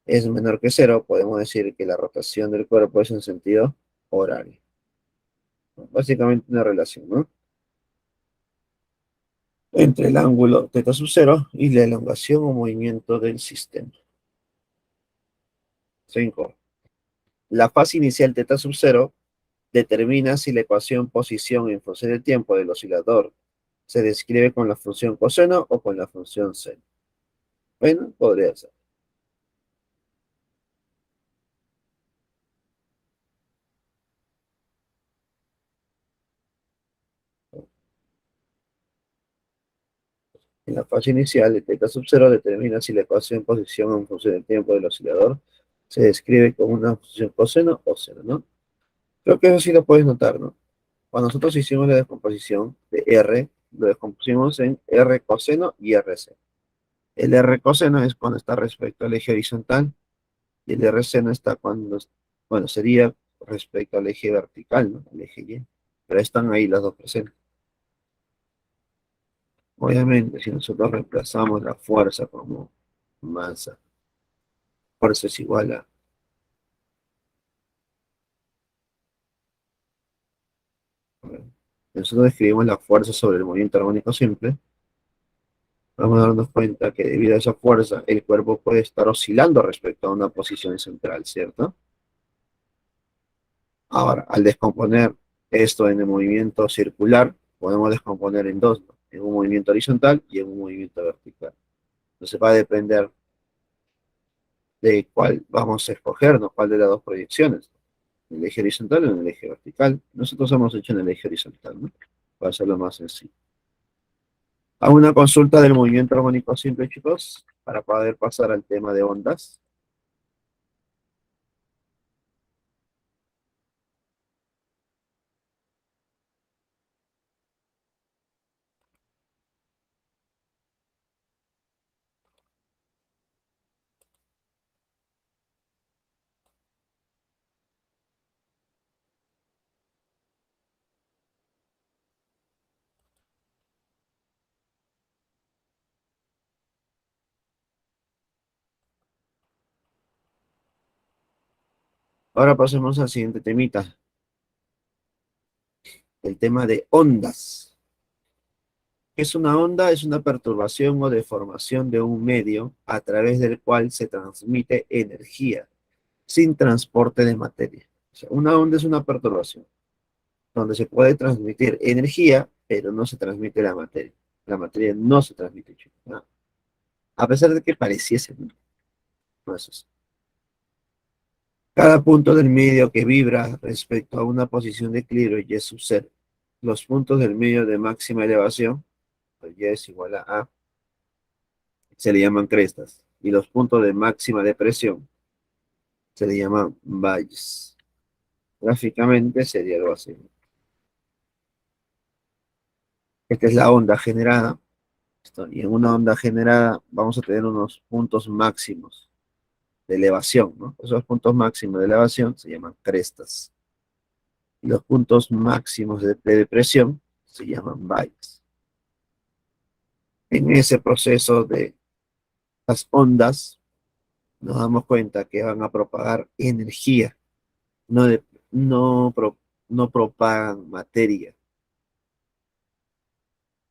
es menor que cero, podemos decir que la rotación del cuerpo es en sentido horario. Básicamente una relación, ¿no? Entre el ángulo teta sub cero y la elongación o movimiento del sistema. 5. La fase inicial teta sub cero determina si la ecuación posición en función del tiempo del oscilador se describe con la función coseno o con la función seno. Bueno, podría ser. En la fase inicial, el teta sub cero determina si la ecuación posición en función del tiempo del oscilador se describe con una función coseno o seno, ¿no? Creo que eso sí lo puedes notar, ¿no? Cuando nosotros hicimos la descomposición de R, lo descompusimos en R coseno y RC. El R coseno es cuando está respecto al eje horizontal y el R seno está cuando, bueno, sería respecto al eje vertical, ¿no? El eje Y. Pero están ahí las dos presentes. Obviamente, si nosotros reemplazamos la fuerza como masa, fuerza es igual a, bueno, nosotros escribimos la fuerza sobre el movimiento armónico simple, vamos a darnos cuenta que debido a esa fuerza, el cuerpo puede estar oscilando respecto a una posición central, ¿cierto? Ahora, al descomponer esto en el movimiento circular, podemos descomponer en dos, ¿no? En un movimiento horizontal y en un movimiento vertical. Entonces va a depender de cuál vamos a escoger, ¿no? Cuál de las dos proyecciones, en el eje horizontal o en el eje vertical. Nosotros hemos hecho en el eje horizontal, ¿no? Para hacerlo más sencillo. Hago una consulta del movimiento armónico simple, chicos, para poder pasar al tema de ondas. Ahora pasemos al siguiente temita, el tema de ondas. ¿Qué es una onda? Es una perturbación o deformación de un medio a través del cual se transmite energía sin transporte de materia. O sea, una onda es una perturbación donde se puede transmitir energía, pero no se transmite la materia. La materia no se transmite, chicos, ¿no? A pesar de que pareciese, ¿no? No es así. Cada punto del medio que vibra respecto a una posición de equilibrio y es su ser. Los puntos del medio de máxima elevación, pues y es igual a, se le llaman crestas. Y los puntos de máxima depresión se le llaman valles. Gráficamente sería algo así. Esta es la onda generada. Y en una onda generada vamos a tener unos puntos máximos de elevación, ¿no? Esos puntos máximos de elevación se llaman crestas. Y los puntos máximos de depresión se llaman valles. En ese proceso de las ondas, nos damos cuenta que van a propagar energía, no, no, no propagan materia.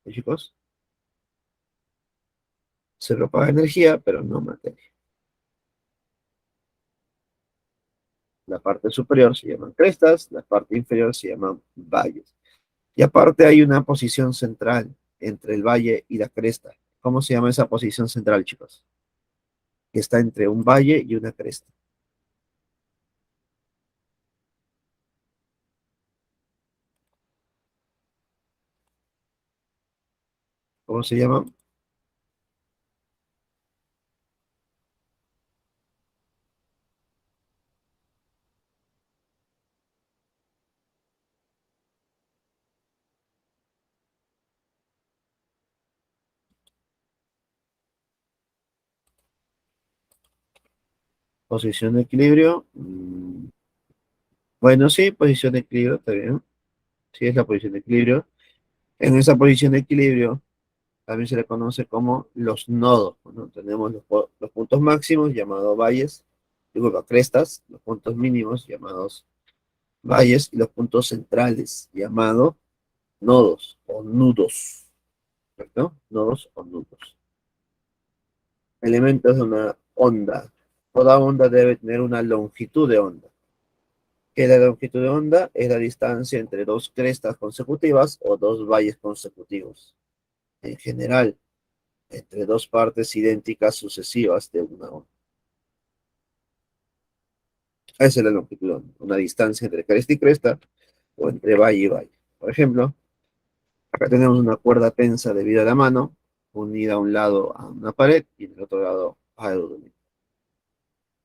¿Sí, chicos? Se propaga energía, pero no materia. La parte superior se llaman crestas, la parte inferior se llaman valles. Y aparte hay una posición central entre el valle y la cresta. ¿Cómo se llama esa posición central, chicos? Que está entre un valle y una cresta. ¿Cómo se llama? Posición de equilibrio. Bueno, sí, posición de equilibrio, está bien. Sí, es la posición de equilibrio. En esa posición de equilibrio también se le conoce como los nodos, ¿no? Tenemos los puntos máximos llamados valles, digo, las crestas, los puntos mínimos llamados valles y los puntos centrales llamados nodos o nudos, ¿correcto? Nodos o nudos. Elementos de una onda. Toda onda debe tener una longitud de onda. Que la longitud de onda es la distancia entre dos crestas consecutivas o dos valles consecutivos. En general, entre dos partes idénticas sucesivas de una onda. Esa es la longitud de onda, una distancia entre cresta y cresta o entre valle y valle. Por ejemplo, acá tenemos una cuerda tensa debido a la mano, unida a un lado a una pared y del otro lado a algo.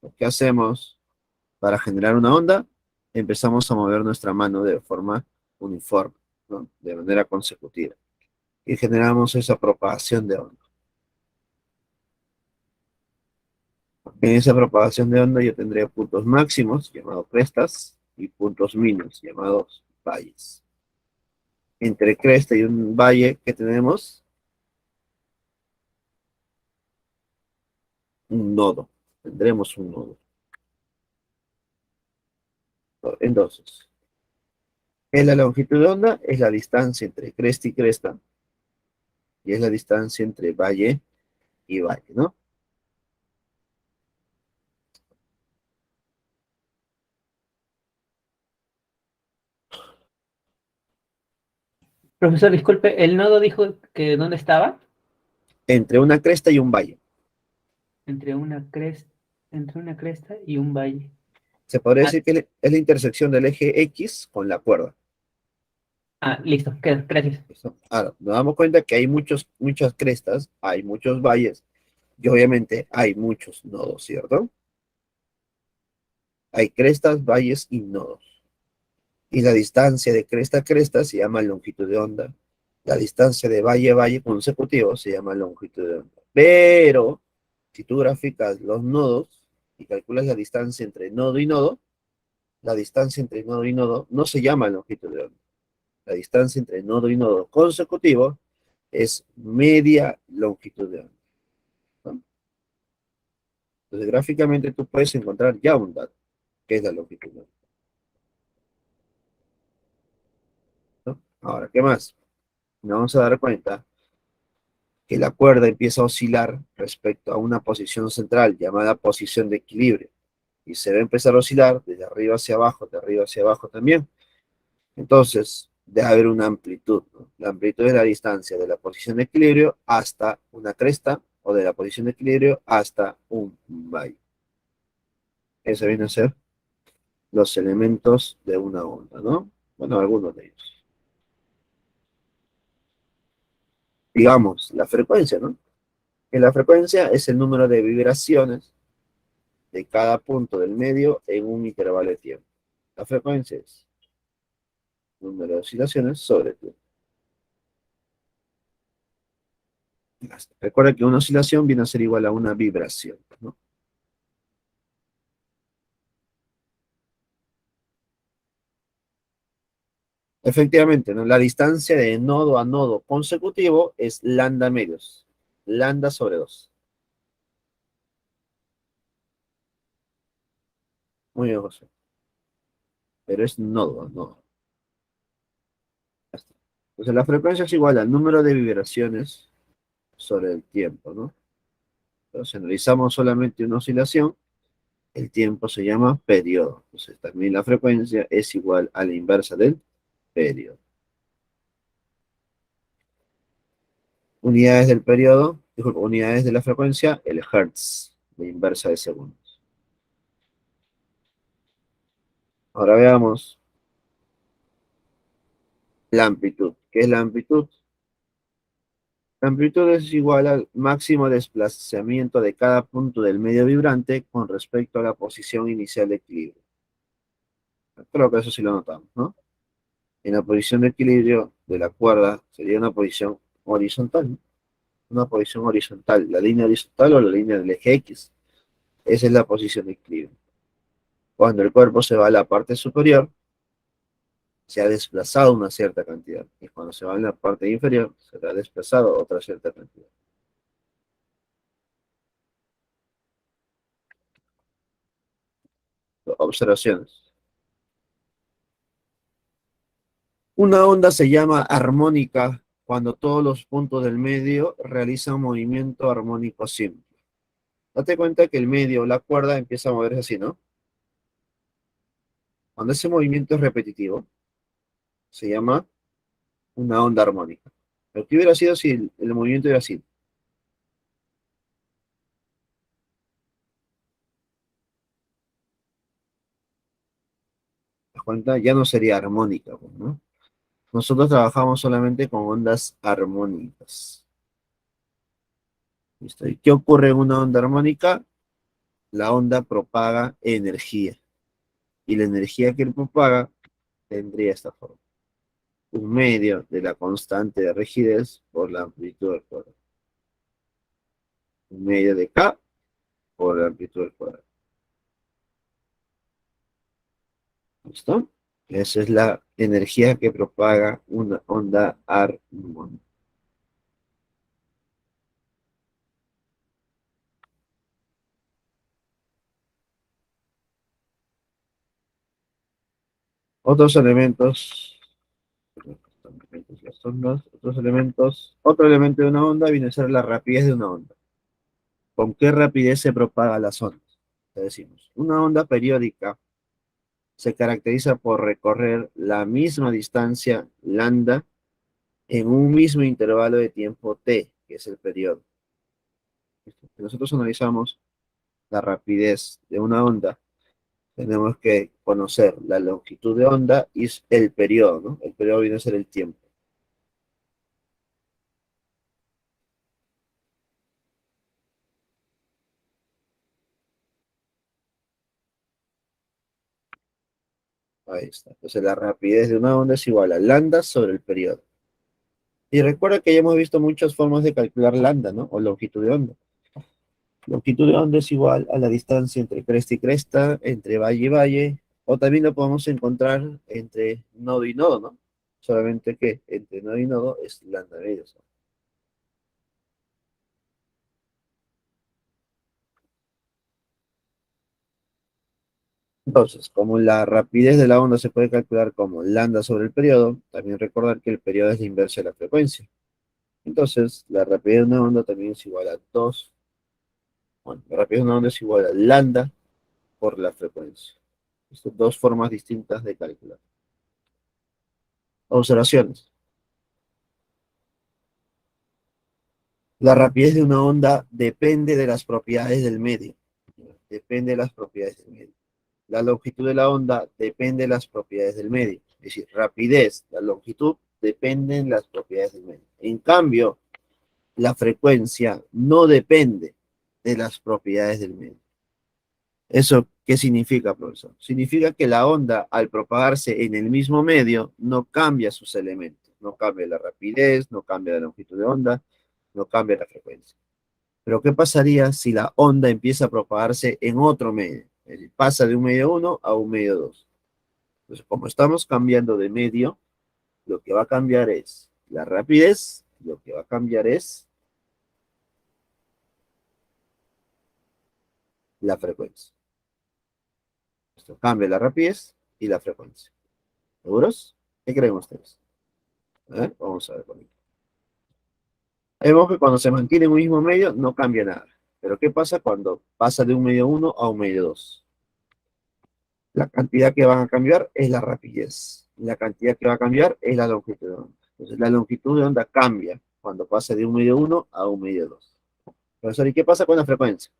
Lo que hacemos para generar una onda, empezamos a mover nuestra mano de forma uniforme, ¿no? De manera consecutiva. Y generamos esa propagación de onda. En esa propagación de onda yo tendré puntos máximos, llamados crestas, y puntos mínimos, llamados valles. Entre cresta y un valle que tenemos, un nodo. Tendremos un nodo. Entonces, en la longitud de onda es la distancia entre cresta y cresta, y es la distancia entre valle y valle, ¿no? Profesor, disculpe, el nodo dijo que ¿dónde estaba? Entre una cresta y un valle. Entre una cresta, entre una cresta y un valle. Se podría Ah, decir que es la intersección del eje X con la cuerda. listo, gracias. ¿Listo? Ahora, nos damos cuenta que hay muchas crestas, hay muchos valles, y obviamente hay muchos nodos, ¿cierto? Hay crestas, valles y nodos. Y la distancia de cresta a cresta se llama longitud de onda. La distancia de valle a valle consecutivo se llama longitud de onda. Pero, si tú graficas los nodos y calculas la distancia entre nodo y nodo, la distancia entre nodo y nodo no se llama longitud de onda. La distancia entre nodo y nodo consecutivo es media longitud de onda, ¿no? Entonces, gráficamente tú puedes encontrar ya un dato, que es la longitud de onda, ¿no? Ahora, ¿qué más? Nos vamos a dar cuenta que la cuerda empieza a oscilar respecto a una posición central llamada posición de equilibrio. Y se va a empezar a oscilar desde arriba hacia abajo, de arriba hacia abajo también. Entonces, debe haber una amplitud, ¿no? La amplitud es la distancia de la posición de equilibrio hasta una cresta o de la posición de equilibrio hasta un valle. Eso viene a ser los elementos de una onda, ¿no? Bueno, algunos de ellos. Digamos, la frecuencia, ¿no? Que la frecuencia es el número de vibraciones de cada punto del medio en un intervalo de tiempo. La frecuencia es número de oscilaciones sobre tiempo. Recuerda que una oscilación viene a ser igual a una vibración, ¿no? Efectivamente, ¿no? La distancia de nodo a nodo consecutivo es lambda medios. Lambda sobre 2. Muy bien, José. Pero es nodo a nodo. Ya está. Entonces la frecuencia es igual al número de vibraciones sobre el tiempo, ¿no? Entonces, si analizamos solamente una oscilación, el tiempo se llama periodo. Entonces también la frecuencia es igual a la inversa del periodo. Unidades del periodo, disculpa, unidades de la frecuencia, el hertz, la inversa de segundos. Ahora veamos la amplitud. ¿Qué es la amplitud? La amplitud es igual al máximo desplazamiento de cada punto del medio vibrante con respecto a la posición inicial de equilibrio. Creo que eso sí lo notamos, ¿no? En la posición de equilibrio de la cuerda sería una posición horizontal, ¿no? Una posición horizontal, la línea horizontal o la línea del eje X. esa es la posición de equilibrio. Cuando el cuerpo se va a la parte superior, se ha desplazado una cierta cantidad. Y cuando se va a la parte inferior, se ha desplazado otra cierta cantidad. Observaciones. Una onda se llama armónica cuando todos los puntos del medio realizan un movimiento armónico simple. Date cuenta que el medio, la cuerda, empieza a moverse así, ¿no? Cuando ese movimiento es repetitivo, se llama una onda armónica. Pero ¿qué hubiera sido si el movimiento hubiera sido? ¿Te das cuenta? Ya no sería armónica, pues, ¿no? Nosotros trabajamos solamente con ondas armónicas. ¿Listo? ¿Y qué ocurre en una onda armónica? La onda propaga energía. Y la energía que propaga tendría esta forma. Un medio de la constante de rigidez por la amplitud del cuadrado. Un medio de K por la amplitud del cuadrado. ¿Listo? Esa es la energía que propaga una onda armónica. Otros elementos, otros elementos, otro elemento de una onda viene a ser la rapidez de una onda. ¿Con qué rapidez se propaga las ondas? Te decimos, una onda periódica se caracteriza por recorrer la misma distancia lambda en un mismo intervalo de tiempo t, que es el periodo. Si nosotros analizamos la rapidez de una onda, tenemos que conocer la longitud de onda y el periodo, ¿no? El periodo viene a ser el tiempo. Ahí está. Entonces la rapidez de una onda es igual a lambda sobre el periodo. Y recuerda que ya hemos visto muchas formas de calcular lambda, ¿no? O longitud de onda. Longitud de onda es igual a la distancia entre cresta y cresta, entre valle y valle, o también lo podemos encontrar entre nodo y nodo, ¿no? Solamente que entre nodo y nodo es lambda medio. Entonces, como la rapidez de la onda se puede calcular como lambda sobre el periodo, también recordar que el periodo es la inversa de la frecuencia. Entonces, la rapidez de una onda también es igual a 2. Bueno, la rapidez de una onda es igual a lambda por la frecuencia. Estas dos formas distintas de calcular. Observaciones. La rapidez de una onda depende de las propiedades del medio. Depende de las propiedades del medio. La longitud de la onda depende de las propiedades del medio. Es decir, rapidez, la longitud dependen de las propiedades del medio. En cambio, la frecuencia no depende de las propiedades del medio. ¿Eso qué significa, profesor? Significa que la onda, al propagarse en el mismo medio, no cambia sus elementos. No cambia la rapidez, no cambia la longitud de onda, no cambia la frecuencia. Pero ¿qué pasaría si la onda empieza a propagarse en otro medio? Es decir, pasa de un medio 1 a un medio 2. Entonces, como estamos cambiando de medio, lo que va a cambiar es la rapidez, lo que va a cambiar es la frecuencia. Esto cambia la rapidez y la frecuencia. ¿Seguros? ¿Qué creen ustedes? Vamos a ver con esto. Vemos que cuando se mantiene en un mismo medio no cambia nada. Pero ¿qué pasa cuando pasa de un medio 1 a un medio 2? La cantidad que van a cambiar es la rapidez. La cantidad que va a cambiar es la longitud de onda. Entonces la longitud de onda cambia cuando pasa de un medio 1 a un medio 2. Profesor, ¿y qué pasa con la frecuencia?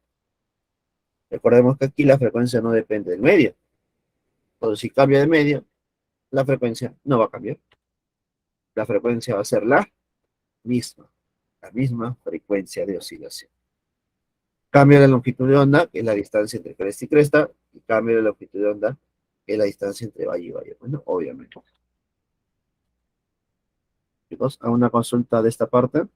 Recordemos que aquí la frecuencia no depende del medio. Entonces si cambia de medio, la frecuencia no va a cambiar. La frecuencia va a ser la misma frecuencia de oscilación. Cambia la longitud de onda, que es la distancia entre cresta y cresta, y cambia la longitud de onda, que es la distancia entre valle y valle. Bueno, obviamente. Chicos, a una consulta de esta parte.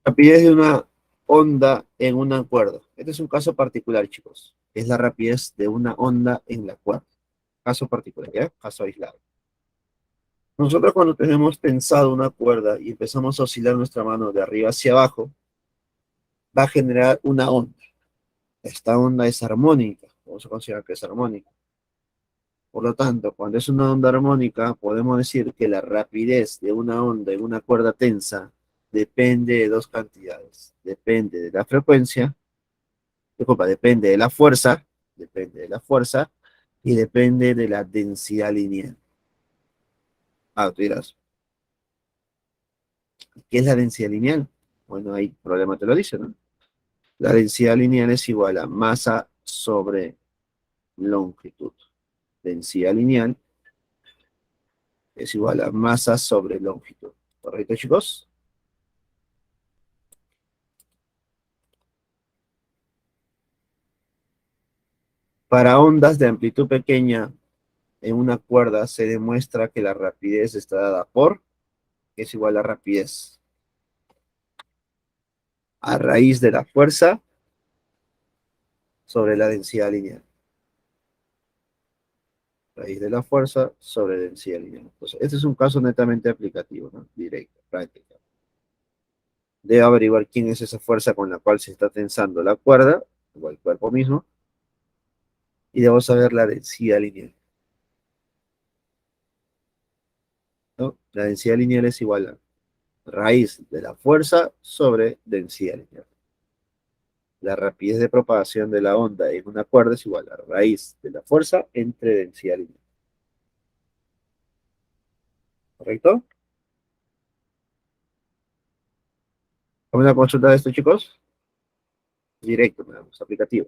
Rapidez de una onda en una cuerda. Este es un caso particular, chicos. Es la rapidez de una onda en la cuerda. Caso particular, ¿ya? Caso aislado. Nosotros cuando tenemos tensado una cuerda y empezamos a oscilar nuestra mano de arriba hacia abajo, va a generar una onda. Esta onda es armónica. Vamos a considerar que es armónica. Por lo tanto, cuando es una onda armónica, podemos decir que la rapidez de una onda en una cuerda tensa depende de dos cantidades. Depende de la frecuencia, disculpa, depende de la fuerza y depende de la densidad lineal. Ah, tú dirás, ¿qué es la densidad lineal? Bueno, ahí problema te lo dice, ¿no? La densidad lineal es igual a masa sobre longitud. Densidad lineal es igual a masa sobre longitud. ¿Correcto, chicos? Para ondas de amplitud pequeña en una cuerda se demuestra que la rapidez está dada por, es igual a rapidez a raíz de la fuerza sobre la densidad lineal. Raíz de la fuerza sobre densidad lineal. Entonces, este es un caso netamente aplicativo, ¿no? Directo, práctico. Debo averiguar quién es esa fuerza con la cual se está tensando la cuerda, o el cuerpo mismo, y debo saber la densidad lineal, ¿no? La densidad lineal es igual a raíz de la fuerza sobre densidad lineal. La rapidez de propagación de la onda en una cuerda es igual a raíz de la fuerza entre densidad lineal. ¿Correcto? ¿Vamos a consultar esto, chicos? Directo, veamos, aplicativo.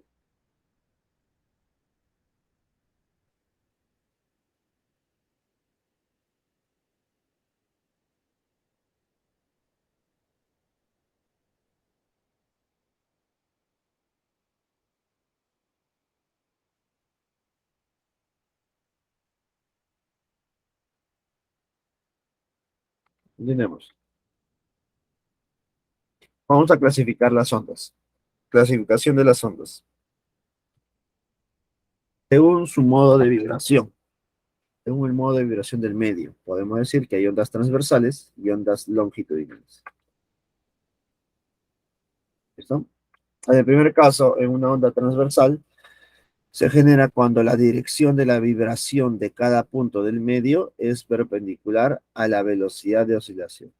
Tenemos. Vamos a clasificar las ondas. Clasificación de las ondas. Según su modo de vibración, según el modo de vibración del medio, podemos decir que hay ondas transversales y ondas longitudinales. ¿Listo? En el primer caso, en una onda transversal, se genera cuando la dirección de la vibración de cada punto del medio es perpendicular a la velocidad de oscilación.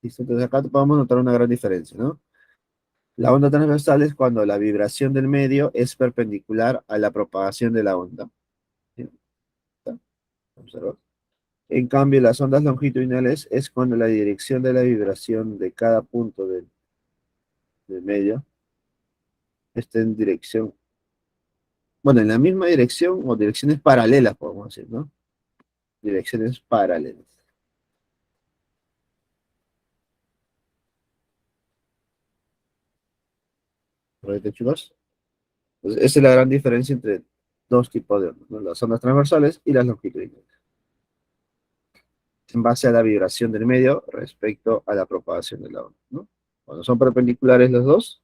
¿Listo? Entonces acá podemos notar una gran diferencia, ¿no? La onda transversal es cuando la vibración del medio es perpendicular a la propagación de la onda. ¿Sí? Observa. En cambio, las ondas longitudinales es cuando la dirección de la vibración de cada punto del medio está en dirección, bueno, en la misma dirección o direcciones paralelas, podemos decir, ¿no? Direcciones paralelas. ¿Correcto, chicos? Entonces, esa es la gran diferencia entre dos tipos de ondas, ¿no? Las ondas transversales y las longitudinales. En base a la vibración del medio respecto a la propagación de la onda, ¿no? Cuando son perpendiculares los dos,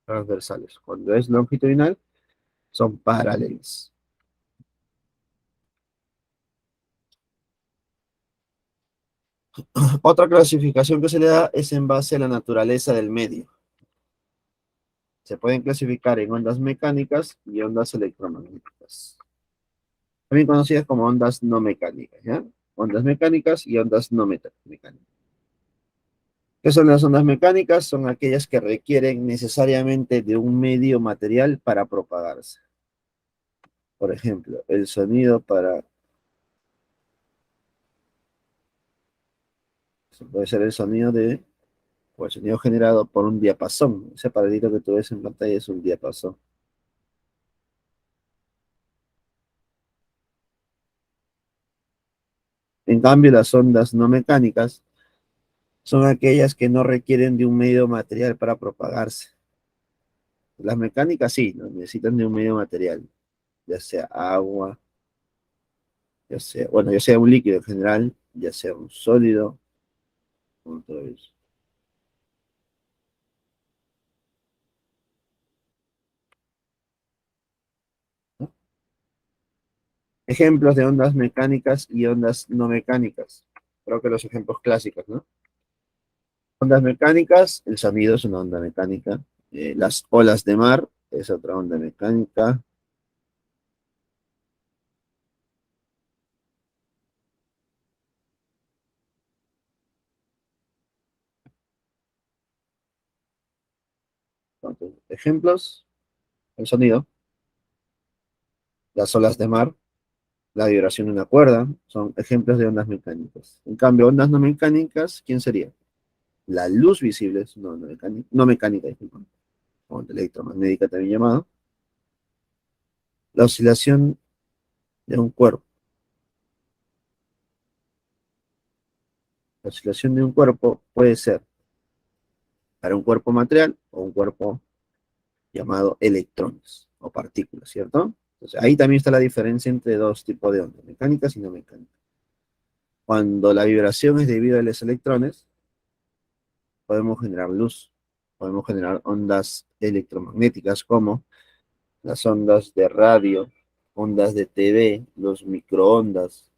transversales. Cuando es longitudinal, son paralelas. Otra clasificación que se le da es en base a la naturaleza del medio. Se pueden clasificar en ondas mecánicas y ondas electromagnéticas, también conocidas como ondas no mecánicas, ¿ya? Ondas mecánicas y ondas no mecánicas. ¿Qué son las ondas mecánicas? Son aquellas que requieren necesariamente de un medio material para propagarse. Por ejemplo, el sonido puede ser el sonido o el sonido generado por un diapasón. Ese aparatito que tú ves en pantalla es un diapasón. En cambio, las ondas no mecánicas son aquellas que no requieren de un medio material para propagarse. Las mecánicas sí, ¿no? Necesitan de un medio material. ya sea agua, ya sea un líquido en general, ya sea un sólido, otra vez. ¿No? Ejemplos de ondas mecánicas y ondas no mecánicas. Creo que los ejemplos clásicos, ¿no? Ondas mecánicas, el sonido es una onda mecánica. Las olas de mar es otra onda mecánica. Entonces, ejemplos, el sonido, las olas de mar, la vibración de una cuerda, son ejemplos de ondas mecánicas. En cambio, ondas no mecánicas, ¿quién sería? La luz visible es una onda mecánica, no mecánica, disculpa, onda electromagnética también llamada. La oscilación de un cuerpo. La oscilación de un cuerpo puede ser para un cuerpo material o un cuerpo llamado electrones o partículas, ¿cierto? Entonces, ahí también está la diferencia entre dos tipos de ondas, mecánicas y no mecánicas. Cuando la vibración es debido a los electrones, podemos generar luz, podemos generar ondas electromagnéticas como las ondas de radio, ondas de TV, los microondas,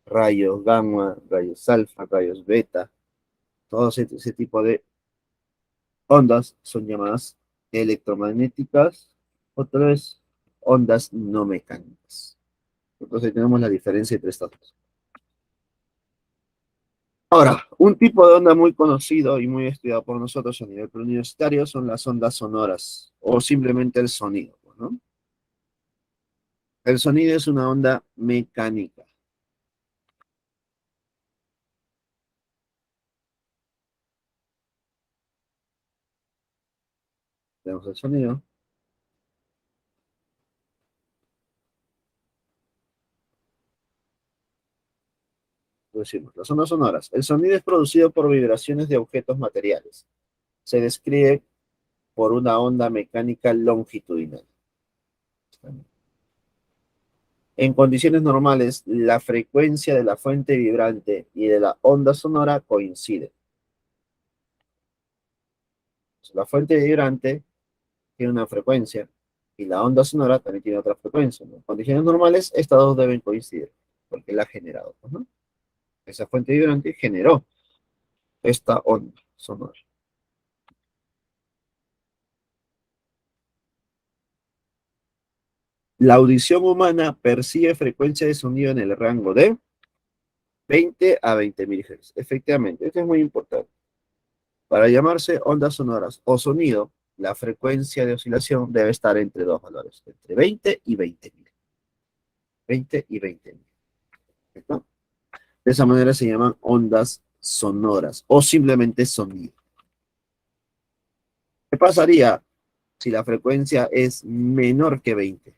rayos gamma, rayos alfa, rayos beta, todo ese tipo de ondas son llamadas electromagnéticas, otra vez ondas no mecánicas. Entonces tenemos la diferencia entre estas dos. Ahora, un tipo de onda muy conocido y muy estudiado por nosotros a nivel preuniversitario son las ondas sonoras o simplemente el sonido, ¿no? El sonido es una onda mecánica. Tenemos el sonido. Decimos, las ondas sonoras. El sonido es producido por vibraciones de objetos materiales. Se describe por una onda mecánica longitudinal. En condiciones normales, la frecuencia de la fuente vibrante y de la onda sonora coinciden. La fuente vibrante tiene una frecuencia y la onda sonora también tiene otra frecuencia, ¿no? En condiciones normales, estas dos deben coincidir, porque la ha generado, ¿no? Esa fuente vibrante generó esta onda sonora. La audición humana percibe frecuencia de sonido en el rango de 20 a 20.000 Hz. Efectivamente, esto es muy importante. Para llamarse ondas sonoras o sonido, la frecuencia de oscilación debe estar entre dos valores, entre 20 y 20.000. 20 y 20.000. ¿No? De esa manera se llaman ondas sonoras o simplemente sonido. ¿Qué pasaría si la frecuencia es menor que 20?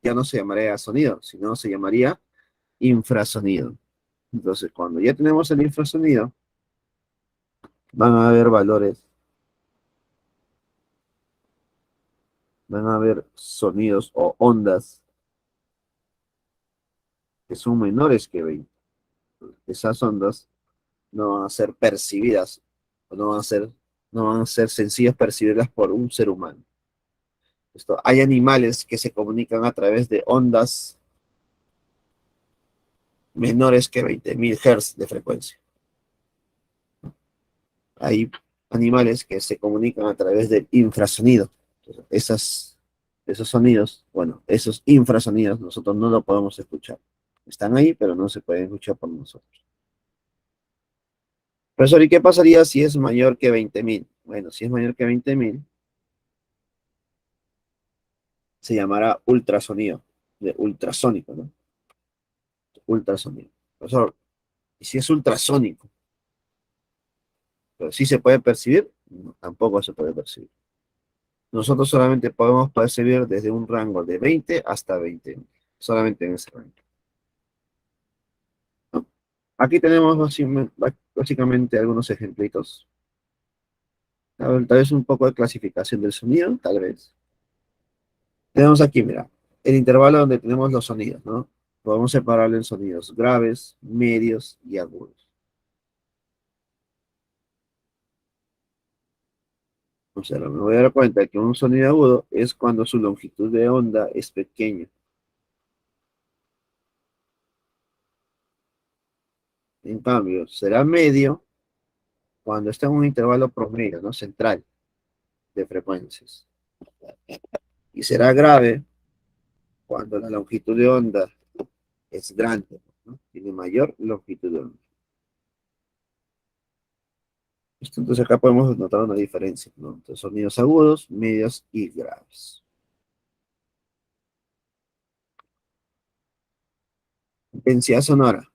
Ya no se llamaría sonido, sino se llamaría infrasonido. Entonces, cuando ya tenemos el infrasonido, van a haber valores, van a haber sonidos o ondas que son menores que 20. Esas ondas no van a ser percibidas, o no van a ser sencillas percibirlas por un ser humano. Hay animales que se comunican a través de ondas menores que 20.000 Hz de frecuencia. Hay animales que se comunican a través del infrasonido. Entonces, esos sonidos, bueno, esos infrasonidos nosotros no lo podemos escuchar. Están ahí, pero no se pueden escuchar por nosotros. Profesor, ¿y qué pasaría si es mayor que 20.000? Bueno, si es mayor que 20.000, se llamará ultrasonido, de ultrasónico, ¿no? Ultrasonido. Profesor, ¿y si es ultrasónico? ¿Pero sí se puede percibir? No, tampoco se puede percibir. Nosotros solamente podemos percibir desde un rango de 20 hasta 20.000, solamente en ese rango. ¿No? Aquí tenemos básicamente algunos ejemplitos. A ver, tal vez un poco de clasificación del sonido, tal vez. Tenemos aquí, mira, el intervalo donde tenemos los sonidos, ¿no? Podemos separarlo en sonidos graves, medios y agudos. O sea, me voy a dar cuenta que un sonido agudo es cuando su longitud de onda es pequeña. En cambio, será medio cuando está en un intervalo promedio, ¿no? Central de frecuencias. Y será grave cuando la longitud de onda es grande, ¿no? Tiene mayor longitud de onda. Entonces acá podemos notar una diferencia, ¿no? Entre sonidos agudos, medios y graves. Intensidad sonora.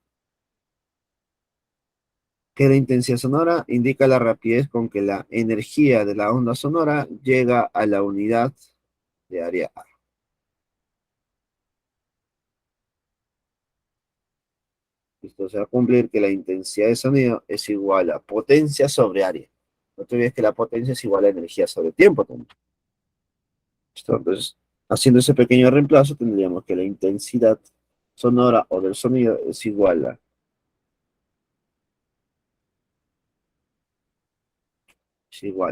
Que la intensidad sonora indica la rapidez con que la energía de la onda sonora llega a la unidad de área A. Esto se va a cumplir que la intensidad de sonido es igual a potencia sobre área. No te olvides que la potencia es igual a energía sobre tiempo también. ¿Listo? Entonces, haciendo ese pequeño reemplazo, tendríamos que la intensidad sonora o del sonido es igual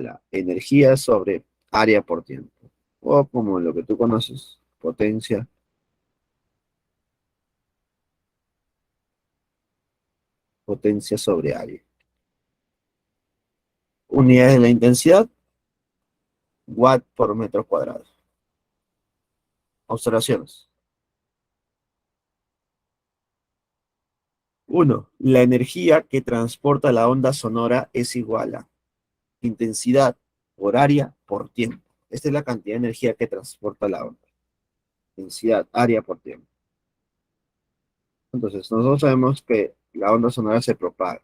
a energía sobre área por tiempo. O como lo que tú conoces, potencia sobre área. Unidades de la intensidad, watt por metro cuadrado. Observaciones. 1. La energía que transporta la onda sonora es igual a intensidad por área por tiempo. Esta es la cantidad de energía que transporta la onda. Intensidad, área por tiempo. Entonces, nosotros sabemos que la onda sonora se propaga,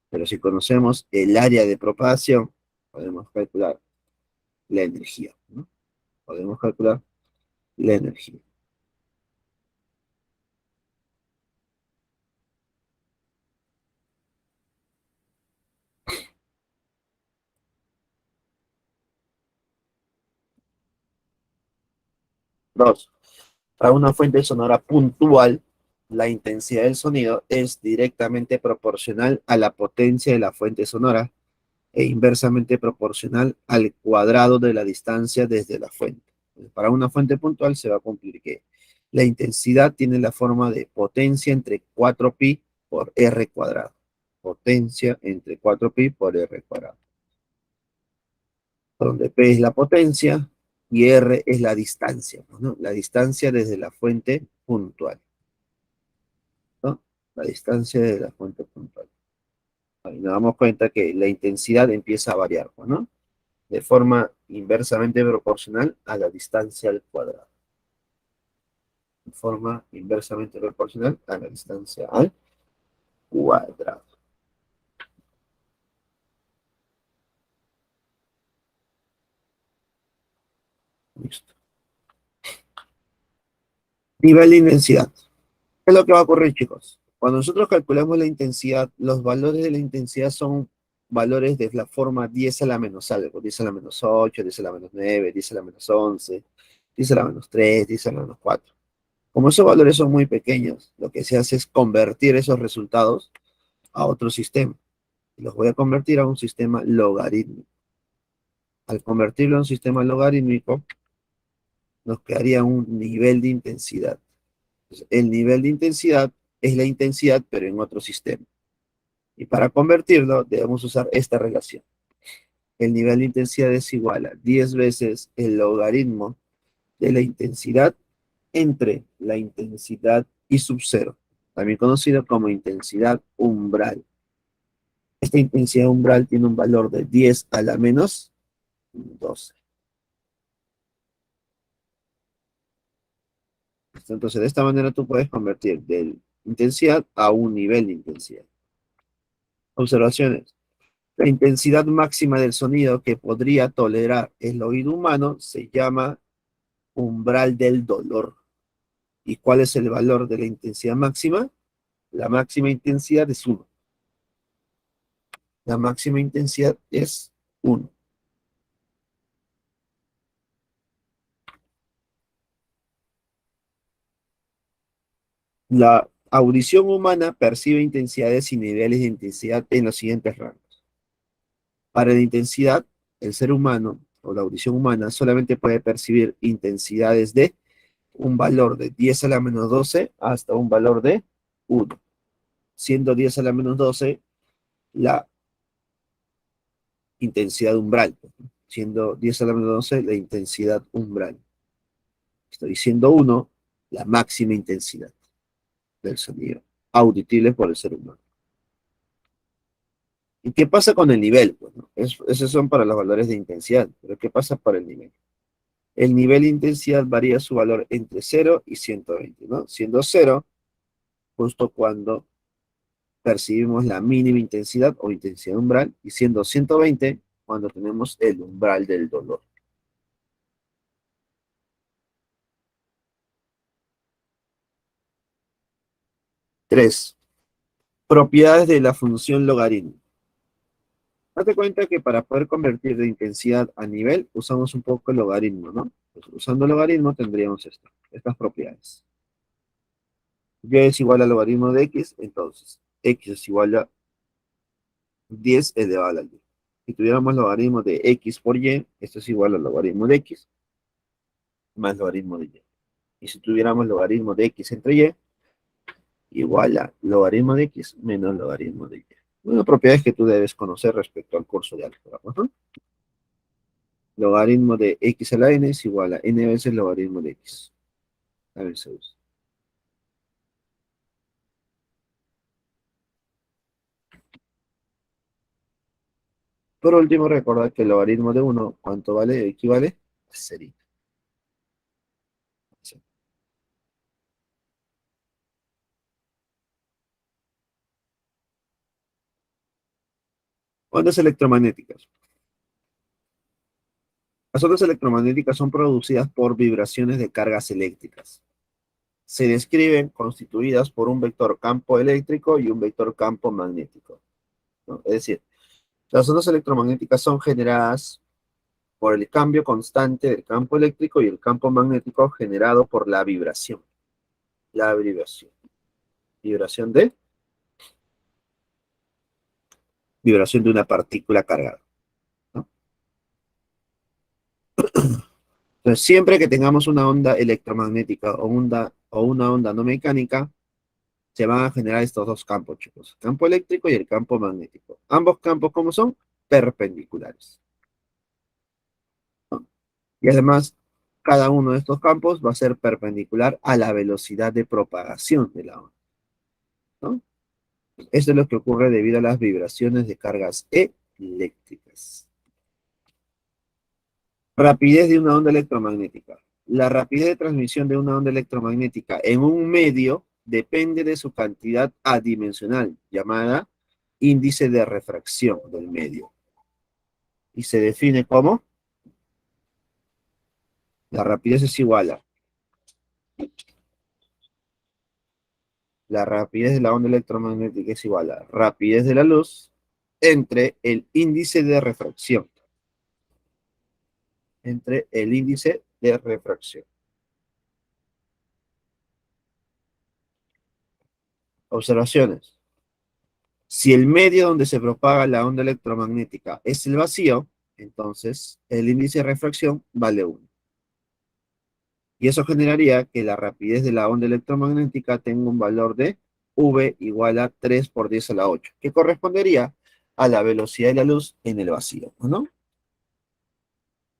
pero si conocemos el área de propagación, podemos calcular la energía, ¿no? Podemos calcular la energía. Dos, para una fuente sonora puntual, la intensidad del sonido es directamente proporcional a la potencia de la fuente sonora e inversamente proporcional al cuadrado de la distancia desde la fuente. Para una fuente puntual se va a cumplir que la intensidad tiene la forma de potencia entre 4pi por r cuadrado. Potencia entre 4pi por r cuadrado. Donde p es la potencia y r es la distancia, ¿no? La distancia desde la fuente puntual, ¿no? La distancia de la fuente puntual. Ahí nos damos cuenta que la intensidad empieza a variar, ¿no? De forma inversamente proporcional a la distancia al cuadrado. De forma inversamente proporcional a la distancia al cuadrado. Listo. Nivel de intensidad. ¿Qué es lo que va a ocurrir, chicos? Cuando nosotros calculamos la intensidad, los valores de la intensidad son valores de la forma 10 a la menos algo, 10 a la menos 8, 10 a la menos 9, 10 a la menos 11, 10 a la menos 3, 10 a la menos 4. Como esos valores son muy pequeños, lo que se hace es convertir esos resultados a otro sistema. Los voy a convertir a un sistema logarítmico. Al convertirlo a un sistema logarítmico, nos quedaría un nivel de intensidad. Entonces, el nivel de intensidad es la intensidad, pero en otro sistema. Y para convertirlo, debemos usar esta relación. El nivel de intensidad es igual a 10 veces el logaritmo de la intensidad entre la intensidad y sub cero, también conocido como intensidad umbral. Esta intensidad umbral tiene un valor de 10 a la menos 12. Entonces, de esta manera tú puedes convertir de intensidad a un nivel de intensidad. Observaciones. La intensidad máxima del sonido que podría tolerar el oído humano se llama umbral del dolor. ¿Y cuál es el valor de la intensidad máxima? La máxima intensidad es 1. La máxima intensidad es 1. La audición humana percibe intensidades y niveles de intensidad en los siguientes rangos. Para la intensidad, el ser humano o la audición humana solamente puede percibir intensidades de un valor de 10 a la menos 12 hasta un valor de 1, siendo 10 a la menos 12 la intensidad umbral, siendo 10 a la menos 12 la intensidad umbral. Estoy diciendo 1, la máxima intensidad del sonido auditible por el ser humano. ¿Y qué pasa con el nivel? Bueno, esos son para los valores de intensidad, pero ¿qué pasa para el nivel? El nivel de intensidad varía su valor entre 0 y 120, ¿no? Siendo 0, justo cuando percibimos la mínima intensidad o intensidad umbral, y siendo 120, cuando tenemos el umbral del dolor. Tres, propiedades de la función logaritmo. Date cuenta que para poder convertir de intensidad a nivel, usamos un poco el logaritmo, ¿no? Pues usando el logaritmo tendríamos estas propiedades. Y es igual al logaritmo de x, entonces x es igual a 10 elevado a la y. Si tuviéramos logaritmo de x por y, esto es igual al logaritmo de x más logaritmo de y. Y si tuviéramos logaritmo de x entre y, igual a logaritmo de x menos logaritmo de y. Una propiedad que tú debes conocer respecto al curso de álgebra, ¿no? Logaritmo de x a la n es igual a n veces logaritmo de x. A ver, se usa. Por último, recordad que el logaritmo de 1, ¿cuánto vale? Equivale a 0. Ondas electromagnéticas. Las ondas electromagnéticas son producidas por vibraciones de cargas eléctricas. Se describen constituidas por un vector campo eléctrico y un vector campo magnético, ¿no? Es decir, las ondas electromagnéticas son generadas por el cambio constante del campo eléctrico y el campo magnético generado por la vibración. La vibración. Vibración de una partícula cargada, ¿no? Entonces, siempre que tengamos una onda electromagnética o una onda no mecánica, se van a generar estos dos campos, chicos. El campo eléctrico y el campo magnético. Ambos campos, ¿cómo son? Perpendiculares, ¿no? Y además, cada uno de estos campos va a ser perpendicular a la velocidad de propagación de la onda, ¿no? Esto es lo que ocurre debido a las vibraciones de cargas eléctricas. Rapidez de una onda electromagnética. La rapidez de transmisión de una onda electromagnética en un medio depende de su cantidad adimensional, llamada índice de refracción del medio. Y se define como la rapidez es igual a la rapidez de la onda electromagnética es igual a rapidez de la luz entre el índice de refracción. Entre el índice de refracción. Observaciones. Si el medio donde se propaga la onda electromagnética es el vacío, entonces el índice de refracción vale 1. Y eso generaría que la rapidez de la onda electromagnética tenga un valor de V igual a 3 por 10 a la 8, que correspondería a la velocidad de la luz en el vacío, ¿no?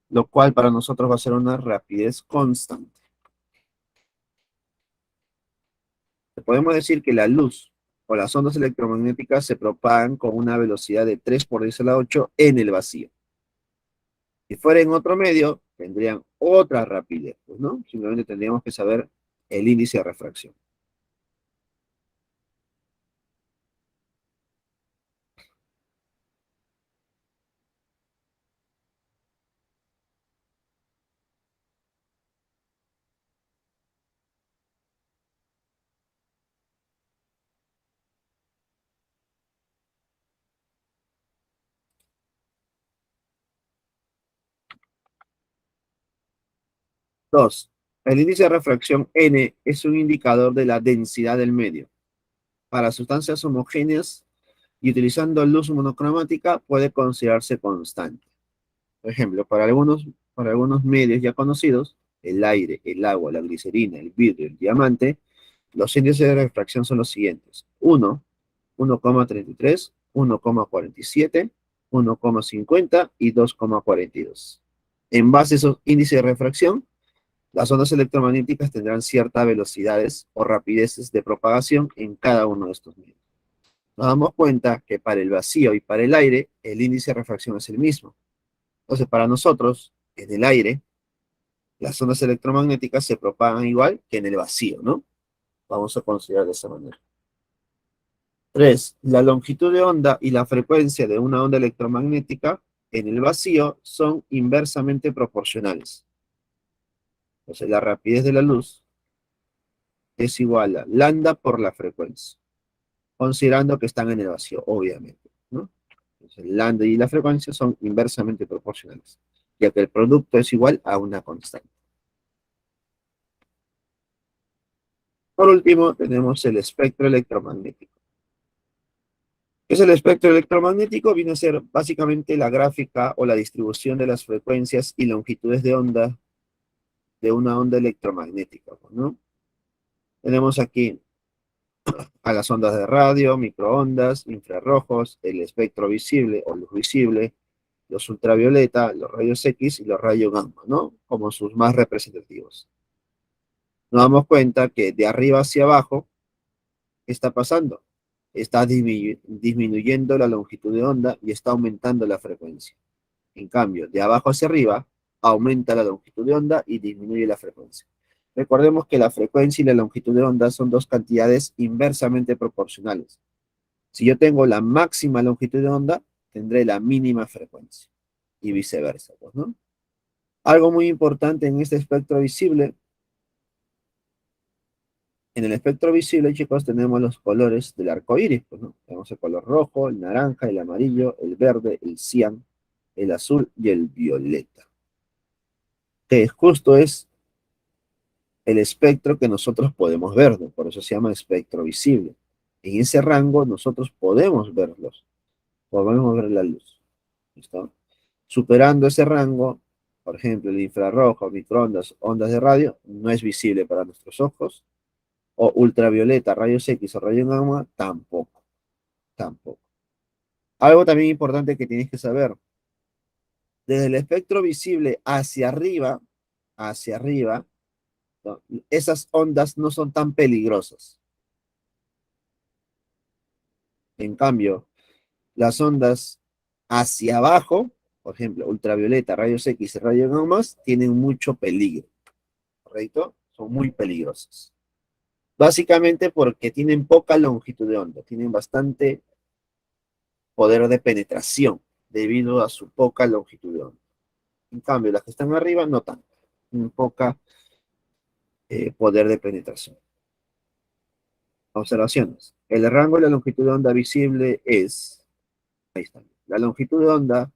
Lo cual para nosotros va a ser una rapidez constante. Podemos decir que la luz o las ondas electromagnéticas se propagan con una velocidad de 3 por 10 a la 8 en el vacío. Si fuera en otro medio, tendrían otra rapidez, pues, ¿no? Simplemente tendríamos que saber el índice de refracción. Dos, El índice de refracción N es un indicador de la densidad del medio. Para sustancias homogéneas y utilizando luz monocromática puede considerarse constante. Por ejemplo, para algunos medios ya conocidos, el aire, el agua, la glicerina, el vidrio, el diamante, los índices de refracción son los siguientes. 1, 1,33, 1,47, 1,50 y 2,42. En base a esos índices de refracción, las ondas electromagnéticas tendrán ciertas velocidades o rapideces de propagación en cada uno de estos medios. Nos damos cuenta que para el vacío y para el aire, el índice de refracción es el mismo. Entonces, para nosotros, en el aire, las ondas electromagnéticas se propagan igual que en el vacío, ¿no? Vamos a considerar de esa manera. 3. La longitud de onda y la frecuencia de una onda electromagnética en el vacío son inversamente proporcionales. Entonces, la rapidez de la luz es igual a lambda por la frecuencia, considerando que están en el vacío, obviamente, ¿no? Entonces, lambda y la frecuencia son inversamente proporcionales, ya que el producto es igual a una constante. Por último, tenemos el espectro electromagnético. ¿Qué es el espectro electromagnético? Viene a ser básicamente la gráfica o la distribución de las frecuencias y longitudes de onda de una onda electromagnética, ¿no? Tenemos aquí a las ondas de radio, microondas, infrarrojos, el espectro visible o luz visible, los ultravioleta, los rayos X y los rayos gamma, ¿no? Como sus más representativos. Nos damos cuenta que de arriba hacia abajo, ¿qué está pasando? Está disminuyendo la longitud de onda y está aumentando la frecuencia. En cambio, de abajo hacia arriba, aumenta la longitud de onda y disminuye la frecuencia. Recordemos que la frecuencia y la longitud de onda son dos cantidades inversamente proporcionales. Si yo tengo la máxima longitud de onda, tendré la mínima frecuencia y viceversa, pues, ¿no? Algo muy importante en este espectro visible, en el espectro visible, chicos, tenemos los colores del arco iris, pues, ¿no? Tenemos el color rojo, el naranja, el amarillo, el verde, el cian, el azul y el violeta. Que justo es el espectro que nosotros podemos ver, ¿no? Por eso se llama espectro visible. En ese rango nosotros podemos verlos, podemos ver la luz. ¿Listo? Superando ese rango, por ejemplo, el infrarrojo, microondas, ondas de radio, no es visible para nuestros ojos, o ultravioleta, rayos X o rayos gamma, tampoco, tampoco. Algo también importante que tienes que saber, desde el espectro visible hacia arriba, ¿no? Esas ondas no son tan peligrosas. En cambio, las ondas hacia abajo, por ejemplo, ultravioleta, rayos X y rayos gamma, tienen mucho peligro, ¿correcto? Son muy peligrosas. Básicamente porque tienen poca longitud de onda, tienen bastante poder de penetración debido a su poca longitud de onda. En cambio, las que están arriba no tanto, tienen poca poder de penetración. Observaciones. El rango de la longitud de onda visible es, ahí está, la longitud de onda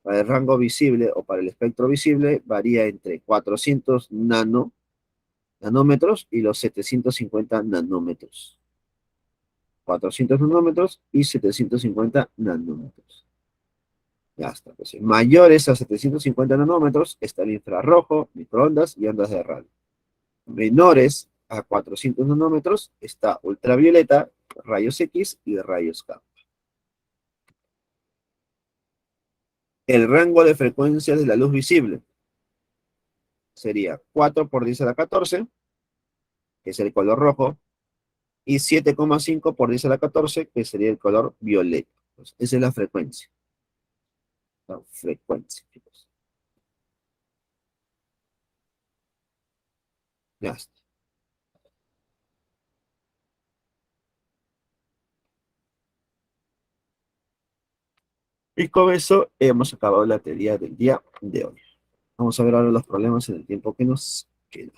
para el rango visible o para el espectro visible varía entre 400 nanómetros y los 750 nanómetros. 400 nanómetros y 750 nanómetros. Ya está. Pues, mayores a 750 nanómetros está el infrarrojo, microondas y ondas de radio. Menores a 400 nanómetros está ultravioleta, rayos X y rayos gamma. El rango de frecuencias de la luz visible sería 4 por 10 a la 14, que es el color rojo, y 7,5 por 10 a la 14, que sería el color violeta. Entonces, esa es la frecuencia. La frecuencia, chicos. Ya está. Y con eso hemos acabado la teoría del día de hoy. Vamos a ver ahora los problemas en el tiempo que nos queda.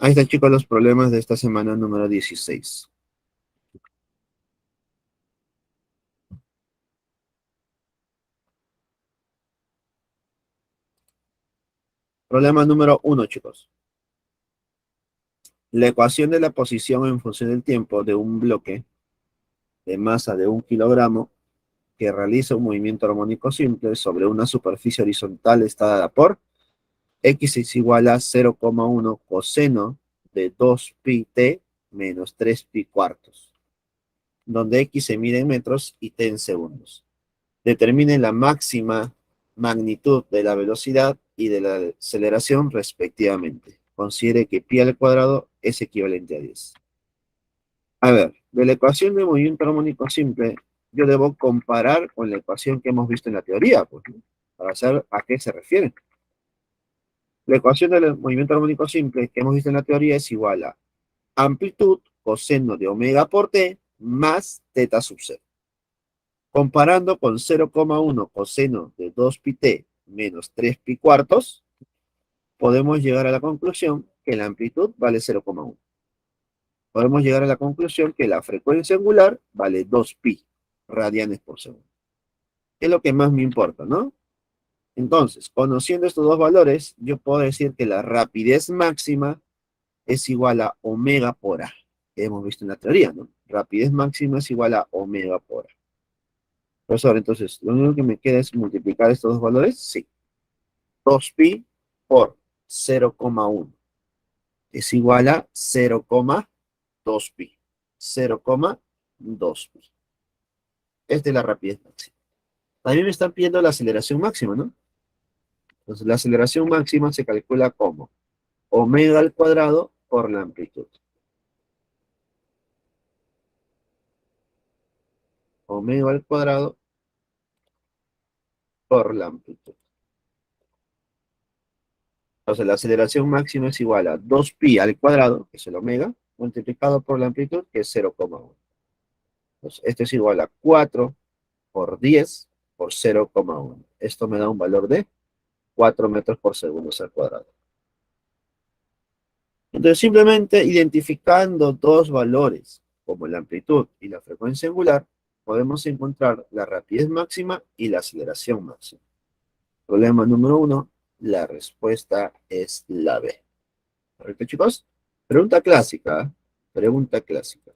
Ahí están, chicos, los problemas de esta semana número 16. Problema número 1, chicos. La ecuación de la posición en función del tiempo de un bloque de masa de 1 kilogramo que realiza un movimiento armónico simple sobre una superficie horizontal está dada por x es igual a 0,1 coseno de 2πt menos 3π cuartos, donde x se mide en metros y t en segundos. Determine la máxima magnitud de la velocidad y de la aceleración respectivamente. Considere que pi al cuadrado es equivalente a 10. A ver, de la ecuación de movimiento armónico simple, yo debo comparar con la ecuación que hemos visto en la teoría, pues, ¿no? Para saber a qué se refiere. La ecuación del movimiento armónico simple que hemos visto en la teoría es igual a amplitud coseno de omega por t más teta sub 0. Comparando con 0,1 coseno de 2πt menos 3π cuartos, podemos llegar a la conclusión que la amplitud vale 0,1. Podemos llegar a la conclusión que la frecuencia angular vale 2π radianes por segundo. Es lo que más me importa, ¿no? Entonces, conociendo estos dos valores, yo puedo decir que la rapidez máxima es igual a omega por a. Que hemos visto en la teoría, ¿no? Rapidez máxima es igual a omega por a. Profesor, entonces, lo único que me queda es multiplicar estos dos valores. Sí. 2pi por 0,1 es igual a 0,2pi. 0,2pi. Esta es la rapidez máxima. También me están pidiendo la aceleración máxima, ¿no? Entonces, la aceleración máxima se calcula como omega al cuadrado por la amplitud. Omega al cuadrado por la amplitud. Entonces, la aceleración máxima es igual a 2pi al cuadrado, que es el omega, multiplicado por la amplitud, que es 0,1. Entonces, esto es igual a 4 por 10 por 0,1. Esto me da un valor de 4 metros por segundo al cuadrado. Entonces, simplemente identificando dos valores, como la amplitud y la frecuencia angular, podemos encontrar la rapidez máxima y la aceleración máxima. Problema número 1, la respuesta es la B. ¿Correcto, chicos? Pregunta clásica, ¿eh? Pregunta clásica.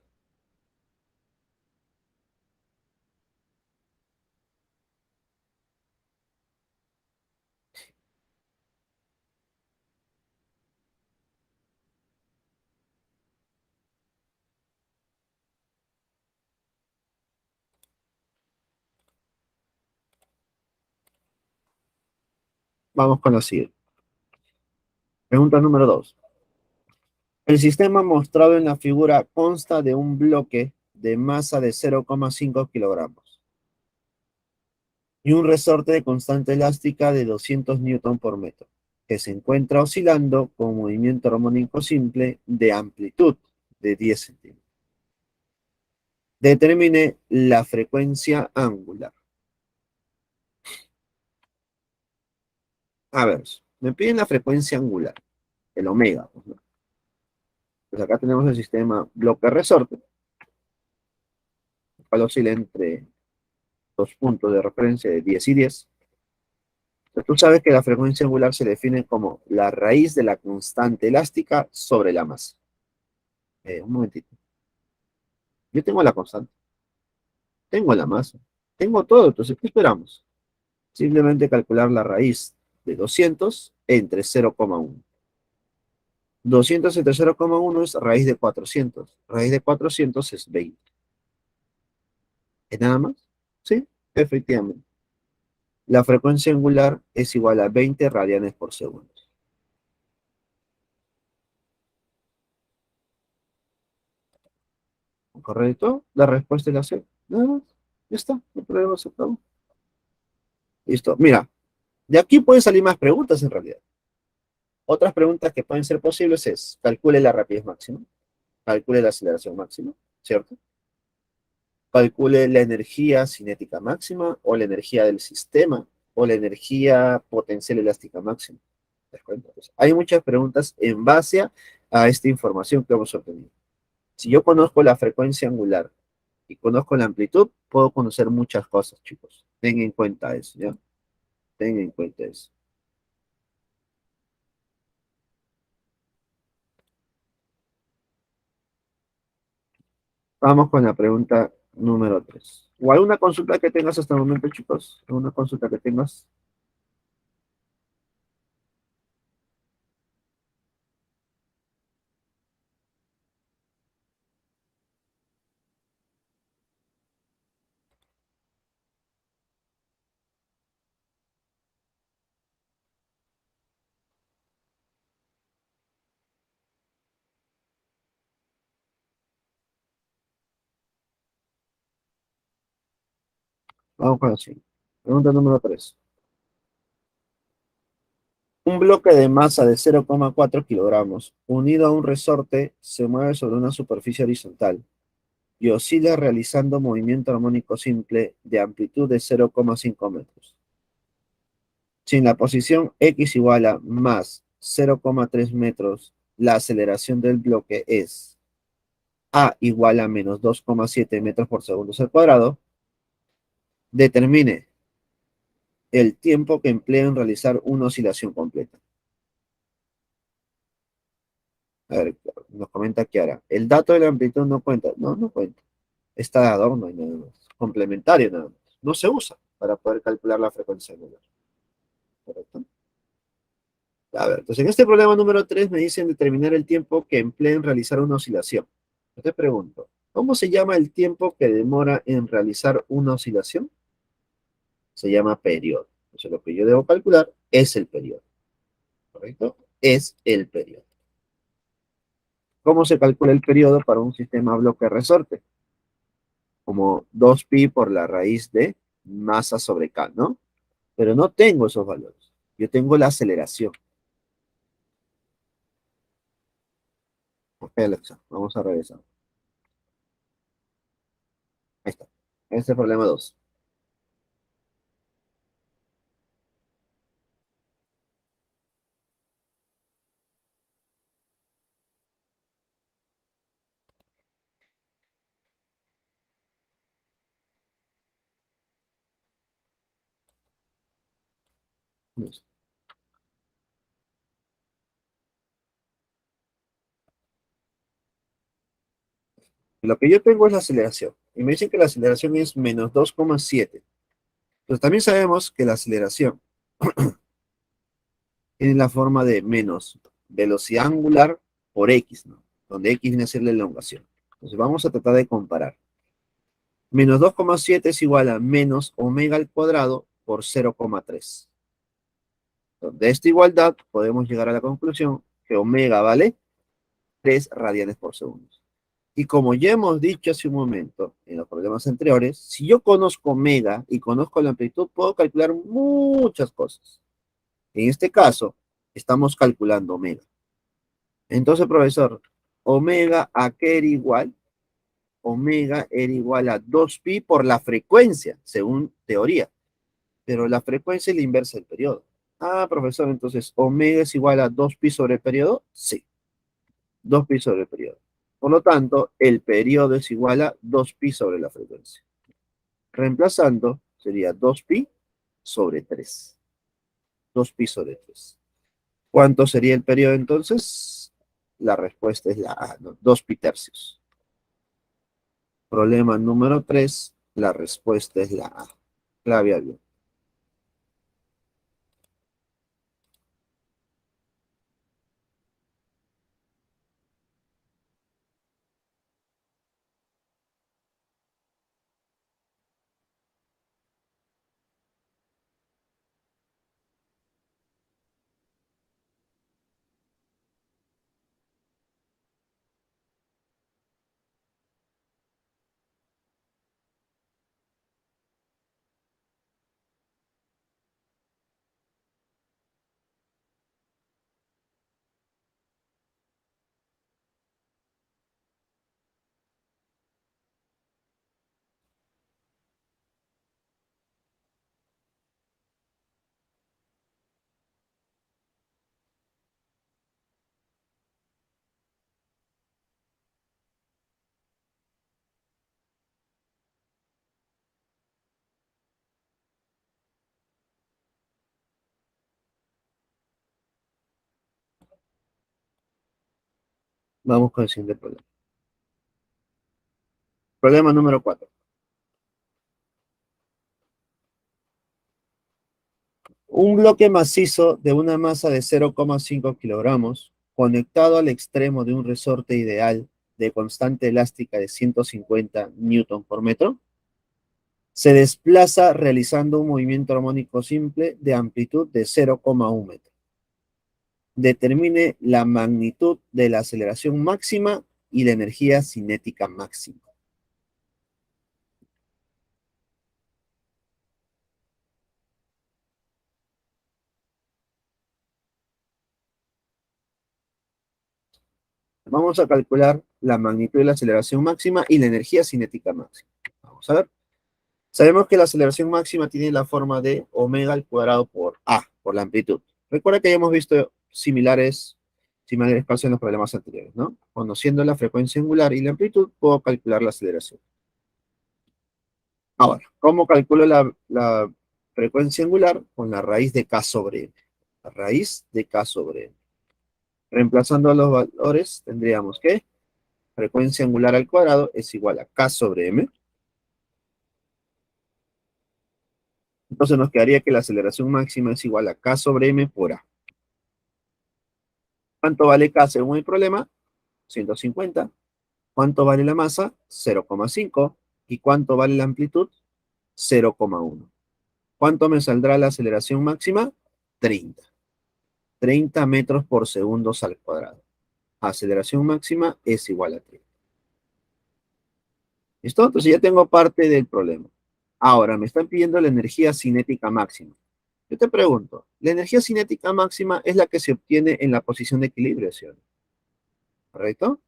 Vamos con la siguiente. Pregunta número 2. El sistema mostrado en la figura consta de un bloque de masa de 0,5 kilogramos y un resorte de constante elástica de 200 newton por metro, que se encuentra oscilando con movimiento armónico simple de amplitud de 10 centímetros. Determine la frecuencia angular. A ver, me piden la frecuencia angular, el omega, pues, ¿no? Pues acá tenemos el sistema bloque-resorte, el cual oscila entre dos puntos de referencia de 10 y 10. Entonces, tú sabes que la frecuencia angular se define como la raíz de la constante elástica sobre la masa. Un momentito. Yo tengo la constante, tengo la masa, tengo todo. Entonces, ¿qué esperamos? Simplemente calcular la raíz de 200 entre 0,1. 200 entre 0,1 es raíz de 400. Raíz de 400 es 20. ¿Es nada más? Sí, efectivamente. La frecuencia angular es igual a 20 radianes por segundo. ¿Correcto? La respuesta es la C. Nada más. Ya está. El problema se acabó. Listo. Mira, de aquí pueden salir más preguntas en realidad. Otras preguntas que pueden ser posibles es, calcule la rapidez máxima, calcule la aceleración máxima, ¿cierto? Calcule la energía cinética máxima o la energía del sistema o la energía potencial elástica máxima. ¿Te das cuenta? Pues hay muchas preguntas en base a esta información que hemos obtenido. Si yo conozco la frecuencia angular y conozco la amplitud, puedo conocer muchas cosas, chicos. Ten en cuenta eso, ¿ya? Ten en cuenta eso. Vamos con la pregunta número 3. ¿O alguna consulta que tengas hasta el momento, chicos? ¿Alguna consulta que tengas? Vamos con la siguiente. Pregunta número 3. Un bloque de masa de 0,4 kilogramos unido a un resorte se mueve sobre una superficie horizontal y oscila realizando movimiento armónico simple de amplitud de 0,5 metros. Si en la posición x igual a más 0,3 metros, la aceleración del bloque es a igual a menos 2,7 metros por segundo al cuadrado, determine el tiempo que emplea en realizar una oscilación completa. A ver, nos comenta Kiara. El dato de la amplitud no cuenta. No, no cuenta. Está de adorno y nada más. Complementario nada más. No se usa para poder calcular la frecuencia angular. ¿Correcto? A ver, entonces en este problema número 3 me dicen determinar el tiempo que emplea en realizar una oscilación. Yo te pregunto, ¿cómo se llama el tiempo que demora en realizar una oscilación? Se llama periodo. Entonces lo que yo debo calcular es el periodo. ¿Correcto? Es el periodo. ¿Cómo se calcula el periodo para un sistema bloque-resorte? Como 2pi por la raíz de masa sobre K, ¿no? Pero no tengo esos valores. Yo tengo la aceleración. Ok, Alexa, vamos a regresar. Ahí está. Este es el problema 2. Lo que yo tengo es la aceleración. Y me dicen que la aceleración es menos 2,7. Pero también sabemos que la aceleración tiene la forma de menos velocidad angular por x, ¿no? Donde x viene a ser la elongación. Entonces vamos a tratar de comparar. Menos 2,7 es igual a menos omega al cuadrado por 0,3. De esta igualdad podemos llegar a la conclusión que omega vale 3 radianes por segundo. Y como ya hemos dicho hace un momento en los problemas anteriores, si yo conozco omega y conozco la amplitud, puedo calcular muchas cosas. En este caso, estamos calculando omega. Entonces, profesor, omega ¿a qué era igual? Omega era igual a 2pi por la frecuencia, según teoría. Pero la frecuencia es la inversa del periodo. Ah, profesor, entonces, omega es igual a 2pi sobre el periodo. Sí, 2pi sobre el periodo. Por lo tanto, el periodo es igual a 2pi sobre la frecuencia. Reemplazando, sería 2pi sobre 3. 2pi sobre 3. ¿Cuánto sería el periodo entonces? La respuesta es la A, ¿no? 2pi tercios. Problema número 3, la respuesta es la A. Clave abierta. Vamos con el siguiente problema. Problema número 4. Un bloque macizo de una masa de 0,5 kilogramos conectado al extremo de un resorte ideal de constante elástica de 150 newton por metro se desplaza realizando un movimiento armónico simple de amplitud de 0,1 metro. Determine la magnitud de la aceleración máxima y la energía cinética máxima. Vamos a calcular la magnitud de la aceleración máxima y la energía cinética máxima. Vamos a ver. Sabemos que la aceleración máxima tiene la forma de omega al cuadrado por A, por la amplitud. Recuerda que ya hemos visto similares casos en los problemas anteriores, ¿no? Conociendo la frecuencia angular y la amplitud, puedo calcular la aceleración. Ahora, ¿cómo calculo la frecuencia angular? Con la raíz de K sobre M. La raíz de K sobre M. Reemplazando los valores, tendríamos que frecuencia angular al cuadrado es igual a K sobre M. Entonces nos quedaría que la aceleración máxima es igual a K sobre M por A. ¿Cuánto vale K según el problema? 150. ¿Cuánto vale la masa? 0,5. ¿Y cuánto vale la amplitud? 0,1. ¿Cuánto me saldrá la aceleración máxima? 30. 30 metros por segundo al cuadrado. Aceleración máxima es igual a 30. ¿Listo? Entonces ya tengo parte del problema. Ahora, me están pidiendo la energía cinética máxima. Yo te pregunto, ¿la energía cinética máxima es la que se obtiene en la posición de equilibrio, ¿sí o no? ¿Correcto?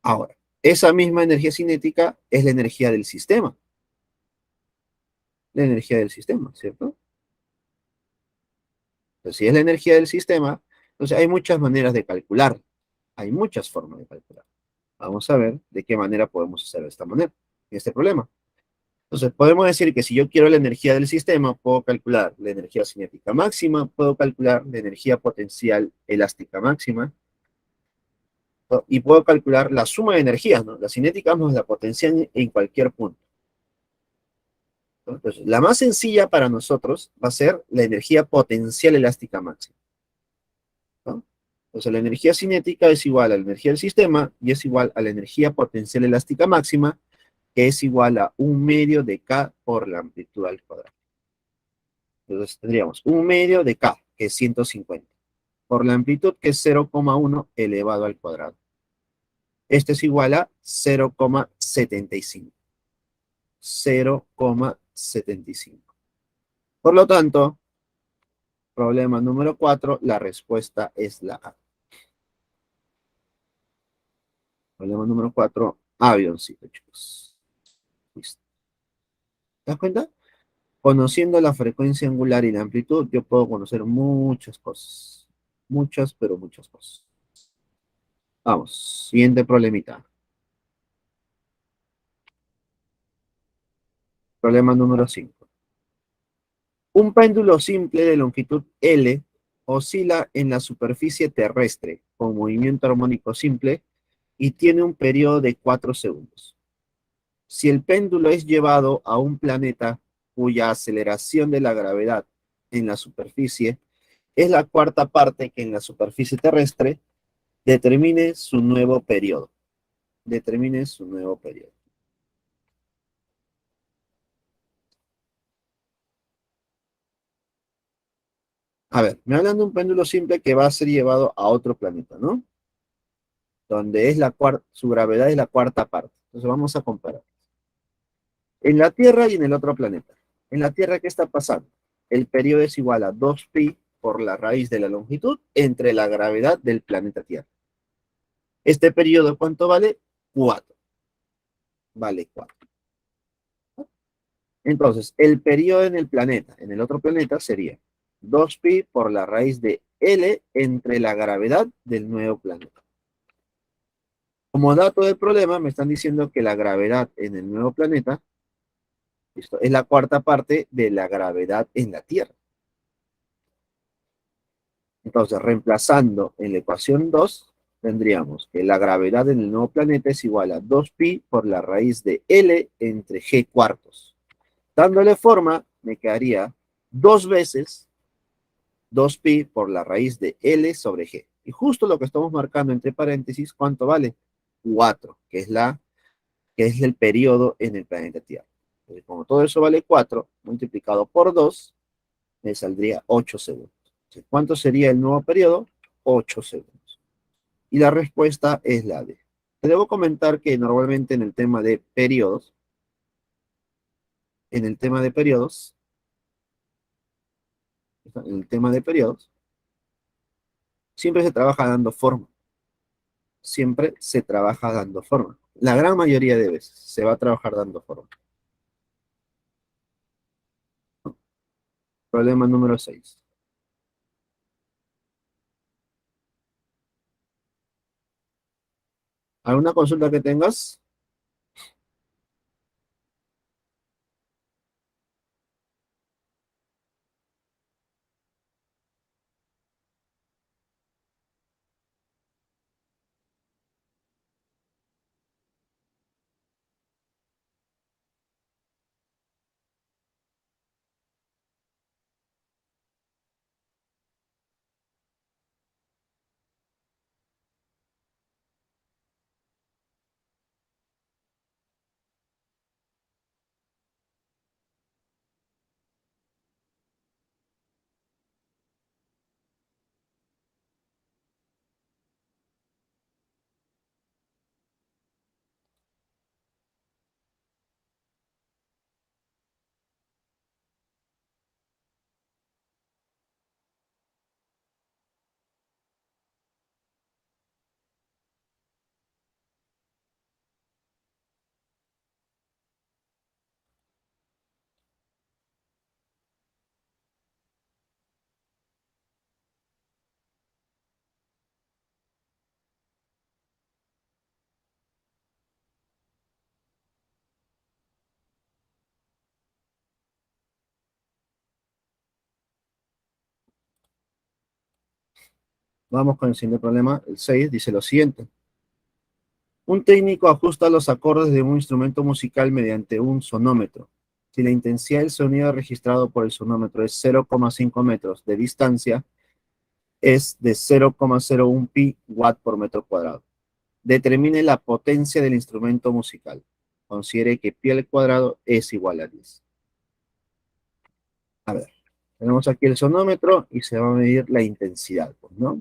Ahora, esa misma energía cinética es la energía del sistema. La energía del sistema, ¿cierto? Entonces, si es la energía del sistema, entonces hay muchas maneras de calcular. Hay muchas formas de calcular. Vamos a ver de qué manera podemos hacer de esta manera, en este problema. Entonces, podemos decir que si yo quiero la energía del sistema, puedo calcular la energía cinética máxima, puedo calcular la energía potencial elástica máxima, ¿no? Y puedo calcular la suma de energías, ¿no? La cinética más la potencial en cualquier punto, ¿no? Entonces, la más sencilla para nosotros va a ser la energía potencial elástica máxima, ¿no? Entonces, la energía cinética es igual a la energía del sistema y es igual a la energía potencial elástica máxima, que es igual a 1/2 de K por la amplitud al cuadrado. Entonces tendríamos 1/2 de K, que es 150, por la amplitud, que es 0,1 elevado al cuadrado. Esto es igual a 0,75. 0,75. Por lo tanto, problema número 4, la respuesta es la A. Problema número 4, avioncito, chicos. Listo. ¿Te das cuenta? Conociendo la frecuencia angular y la amplitud, yo puedo conocer muchas cosas. Muchas, pero muchas cosas. Vamos, siguiente problemita. Problema número 5. Un péndulo simple de longitud L oscila en la superficie terrestre con movimiento armónico simple y tiene un periodo de 4 segundos. Si el péndulo es llevado a un planeta cuya aceleración de la gravedad en la superficie es la cuarta parte que en la superficie terrestre, determine su nuevo periodo. Determine su nuevo periodo. A ver, me hablan de un péndulo simple que va a ser llevado a otro planeta, ¿no? Donde es su gravedad es la cuarta parte. Entonces vamos a comparar. En la Tierra y en el otro planeta. En la Tierra, ¿qué está pasando? El periodo es igual a 2pi por la raíz de la longitud entre la gravedad del planeta Tierra. Este periodo, ¿cuánto vale? 4. Vale 4. Entonces, el periodo en el planeta, en el otro planeta, sería 2pi por la raíz de L entre la gravedad del nuevo planeta. Como dato del problema, me están diciendo que la gravedad en el nuevo planeta, esto es la cuarta parte de la gravedad en la Tierra. Entonces, reemplazando en la ecuación 2, tendríamos que la gravedad en el nuevo planeta es igual a 2pi por la raíz de L entre G cuartos. Dándole forma, me quedaría 2 veces 2pi por la raíz de L sobre G. Y justo lo que estamos marcando entre paréntesis, ¿cuánto vale? 4, que es el periodo en el planeta Tierra. Entonces, como todo eso vale 4, multiplicado por 2, me saldría 8 segundos. Entonces, ¿cuánto sería el nuevo periodo? 8 segundos. Y la respuesta es la D. Te debo comentar que normalmente en el tema de periodos, en el tema de periodos, en el tema de periodos, siempre se trabaja dando forma. Siempre se trabaja dando forma. La gran mayoría de veces se va a trabajar dando forma. Problema número 6. ¿Alguna consulta que tengas? Vamos con el siguiente problema. El 6 dice lo siguiente. Un técnico ajusta los acordes de un instrumento musical mediante un sonómetro. Si la intensidad del sonido registrado por el sonómetro es 0,5 metros de distancia, es de 0,01 pi watt por metro cuadrado. Determine la potencia del instrumento musical. Considere que pi al cuadrado es igual a 10. A ver, tenemos aquí el sonómetro y se va a medir la intensidad, pues, ¿no?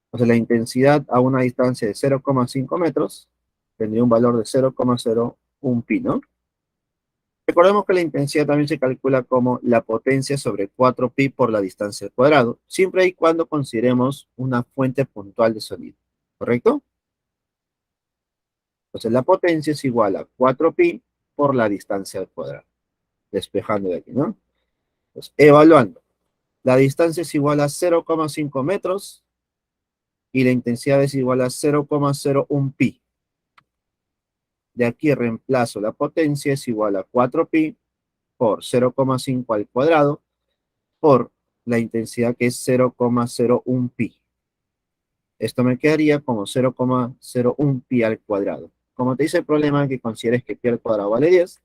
Entonces la intensidad a una distancia de 0,5 metros tendría un valor de 0,01 pi, ¿no? Recordemos que la intensidad también se calcula como la potencia sobre 4pi por la distancia al cuadrado, siempre y cuando consideremos una fuente puntual de sonido, ¿correcto? Entonces la potencia es igual a 4pi por la distancia al cuadrado, despejando de aquí, ¿no? Entonces, evaluando, la distancia es igual a 0,5 metros y la intensidad es igual a 0,01 pi. De aquí reemplazo la potencia es igual a 4pi por 0,5 al cuadrado por la intensidad que es 0,01 pi. Esto me quedaría como 0,01 pi al cuadrado. Como te dice el problema que consideres que pi al cuadrado vale 10,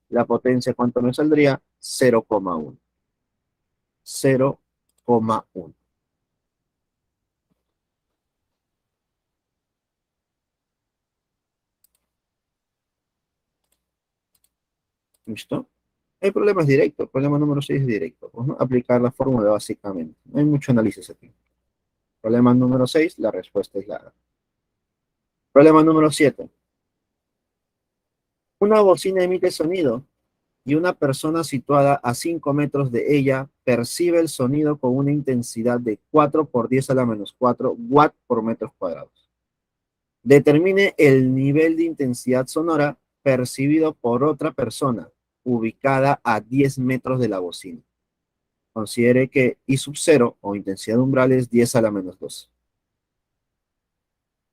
la potencia, ¿cuánto me saldría? 0,1. 0,1. ¿Listo? El problema es directo. El problema número 6 es directo. Pues, ¿no? Aplicar la fórmula básicamente. No hay mucho análisis aquí. Problema número 6, la respuesta es la A. Problema número 7. Una bocina emite sonido y una persona situada a 5 metros de ella percibe el sonido con una intensidad de 4 por 10 a la menos 4 watt por metros cuadrados. Determine el nivel de intensidad sonora percibido por otra persona ubicada a 10 metros de la bocina. Considere que I sub 0 o intensidad umbral es 10 a la menos 2.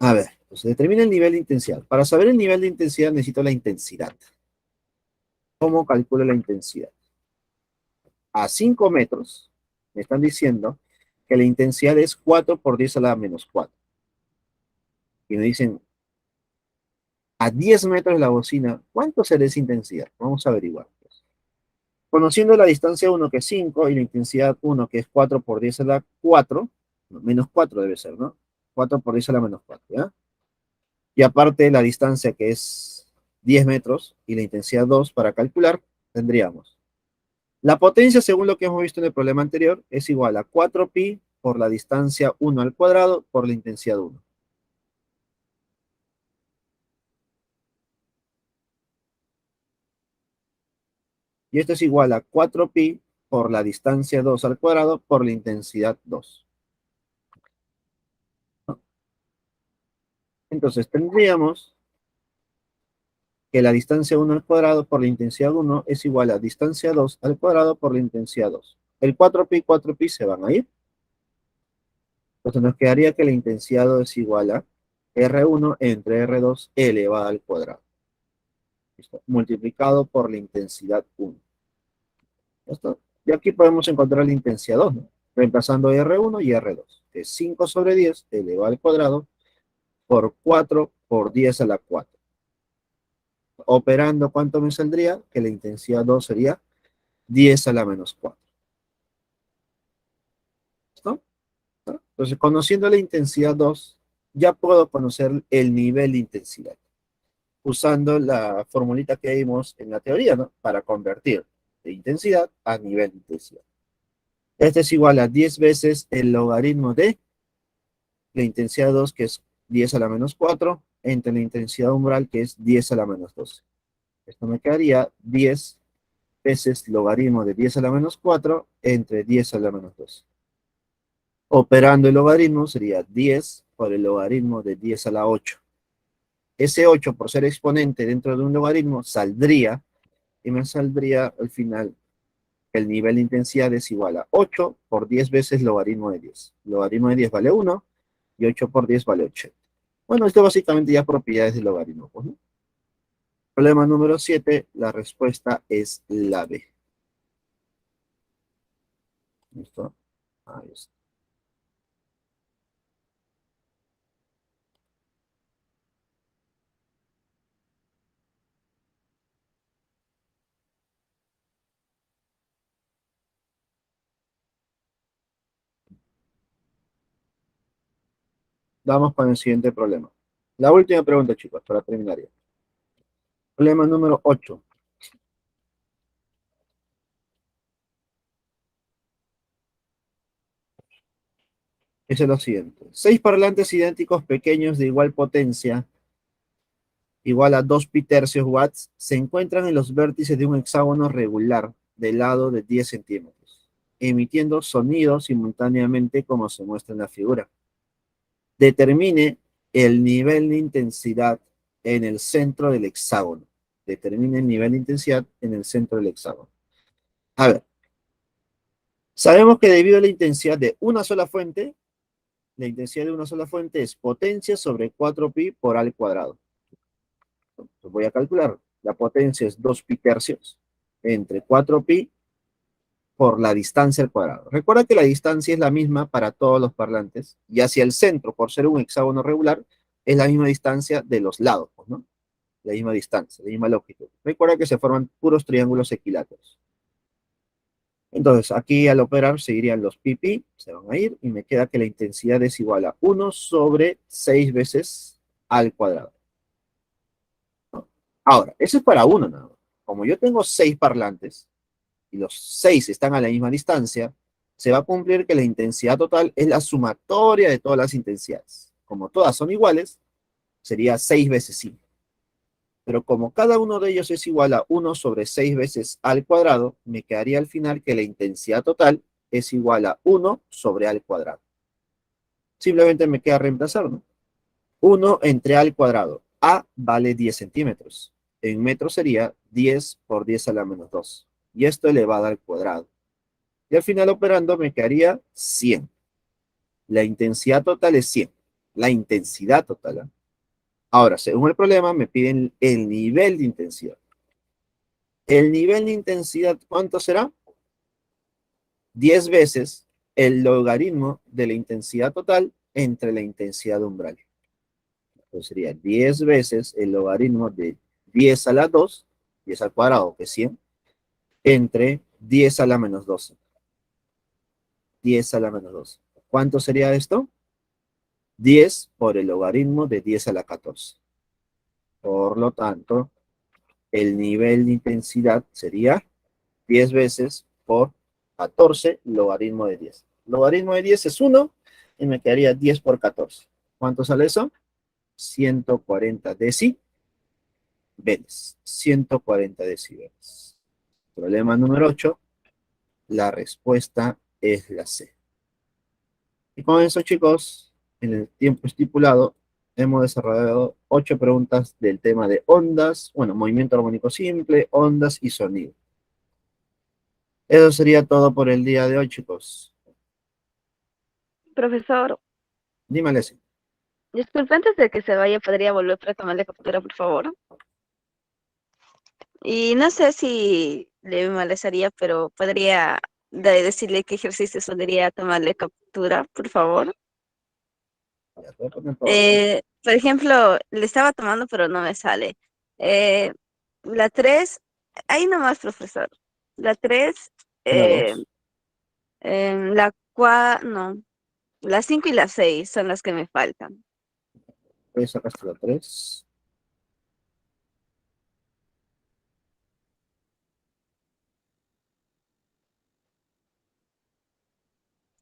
A ver, entonces determina el nivel de intensidad. Para saber el nivel de intensidad necesito la intensidad. ¿Cómo calculo la intensidad? A 5 metros, me están diciendo que la intensidad es 4 por 10 a la menos 4. Y me dicen, a 10 metros de la bocina, ¿cuánto será esa intensidad? Vamos a averiguar. Conociendo la distancia 1 que es 5 y la intensidad 1 que es 4 por 10 a la 4, no, menos 4 debe ser, ¿no? 4 por 10 a la menos 4, ¿ya? Y aparte la distancia que es 10 metros y la intensidad 2 para calcular, tendríamos la potencia, según lo que hemos visto en el problema anterior, es igual a 4pi por la distancia 1 al cuadrado por la intensidad 1. Y esto es igual a 4pi por la distancia 2 al cuadrado por la intensidad 2. Entonces tendríamos que la distancia 1 al cuadrado por la intensidad 1 es igual a distancia 2 al cuadrado por la intensidad 2. El 4pi se van a ir. Entonces nos quedaría que la intensidad 2 es igual a R1 entre R2 elevado al cuadrado. ¿Listo? Multiplicado por la intensidad 1. ¿Listo? Y aquí podemos encontrar la intensidad 2, ¿no? Reemplazando R1 y R2, que es 5 sobre 10 elevado al cuadrado por 4 por 10 a la 4. Operando, ¿cuánto me saldría? Que la intensidad 2 sería 10 a la menos 4. ¿Listo? Entonces, conociendo la intensidad 2, ya puedo conocer el nivel de intensidad, usando la formulita que vimos en la teoría, ¿no? Para convertir de intensidad a nivel de intensidad. Este es igual a 10 veces el logaritmo de la intensidad 2, que es 10 a la menos 4, entre la intensidad umbral, que es 10 a la menos 12. Esto me quedaría 10 veces logaritmo de 10 a la menos 4 entre 10 a la menos 12. Operando el logaritmo sería 10 por el logaritmo de 10 a la 8. Ese 8, por ser exponente dentro de un logaritmo, saldría, y me saldría al final el nivel de intensidad es igual a 8 por 10 veces logaritmo de 10. Logaritmo de 10 vale 1 y 8 por 10 vale 80. Bueno, esto básicamente ya propiedades del logaritmo, pues, ¿no? Problema número 7, la respuesta es la B. ¿Listo? Ahí está. Vamos con el siguiente problema. La última pregunta, chicos, para terminar ya. Problema número 8. Es lo siguiente. 6 parlantes idénticos pequeños de igual potencia, igual a 2 pi tercios watts, se encuentran en los vértices de un hexágono regular de lado de 10 centímetros, emitiendo sonidos simultáneamente como se muestra en la figura. Determine el nivel de intensidad en el centro del hexágono. Determine el nivel de intensidad en el centro del hexágono. A ver, sabemos que debido a la intensidad de una sola fuente, la intensidad de una sola fuente es potencia sobre 4pi por al cuadrado. Entonces voy a calcular. La potencia es 2 pi tercios entre 4pi por la distancia al cuadrado. Recuerda que la distancia es la misma para todos los parlantes y hacia el centro, por ser un hexágono regular, es la misma distancia de los lados, ¿no? La misma distancia, la misma longitud. Recuerda que se forman puros triángulos equiláteros. Entonces, aquí al operar seguirían los pi, se van a ir, y me queda que la intensidad es igual a 1 sobre 6 veces al cuadrado. ¿No? Ahora, eso es para uno nada más. Como yo tengo 6 parlantes, y los 6 están a la misma distancia, se va a cumplir que la intensidad total es la sumatoria de todas las intensidades. Como todas son iguales, sería 6 veces 5. Pero como cada uno de ellos es igual a 1 sobre 6 veces al cuadrado, me quedaría al final que la intensidad total es igual a 1 sobre al cuadrado. Simplemente me queda reemplazar, ¿no? 1 entre al cuadrado. A vale 10 centímetros. En metros sería 10 por 10 a la menos 2. Y esto elevado al cuadrado. Y al final operando me quedaría 100. La intensidad total es 100. La intensidad total, ¿eh? Ahora, según el problema, me piden el nivel de intensidad. El nivel de intensidad, ¿cuánto será? 10 veces el logaritmo de la intensidad total entre la intensidad umbral. Entonces sería 10 veces el logaritmo de 10 a la 2, 10 al cuadrado, que es 100, entre 10 a la menos 12. 10 a la menos 12. ¿Cuánto sería esto? 10 por el logaritmo de 10 a la 14. Por lo tanto, el nivel de intensidad sería 10 veces por 14 logaritmo de 10. Logaritmo de 10 es 1 y me quedaría 10 por 14. ¿Cuánto sale eso? 140 decibeles. 140 decibeles. Problema número 8. La respuesta es la C. Y con eso, chicos, en el tiempo estipulado, hemos desarrollado 8 preguntas del tema de ondas, bueno, movimiento armónico simple, ondas y sonido. Eso sería todo por el día de hoy, chicos. Profesor, Dímale así. disculpe, antes de que se vaya, ¿podría volver para tomarle captura, por favor? Y no sé si le molestaría, pero podría decirle qué ejercicios podría tomarle captura, por favor. Por ejemplo, le estaba tomando, pero no me sale. La 3, ahí nomás, profesor. La 3, La 2. la 4, no. La 5 y la 6 son las que me faltan. Voy a sacar hasta la 3.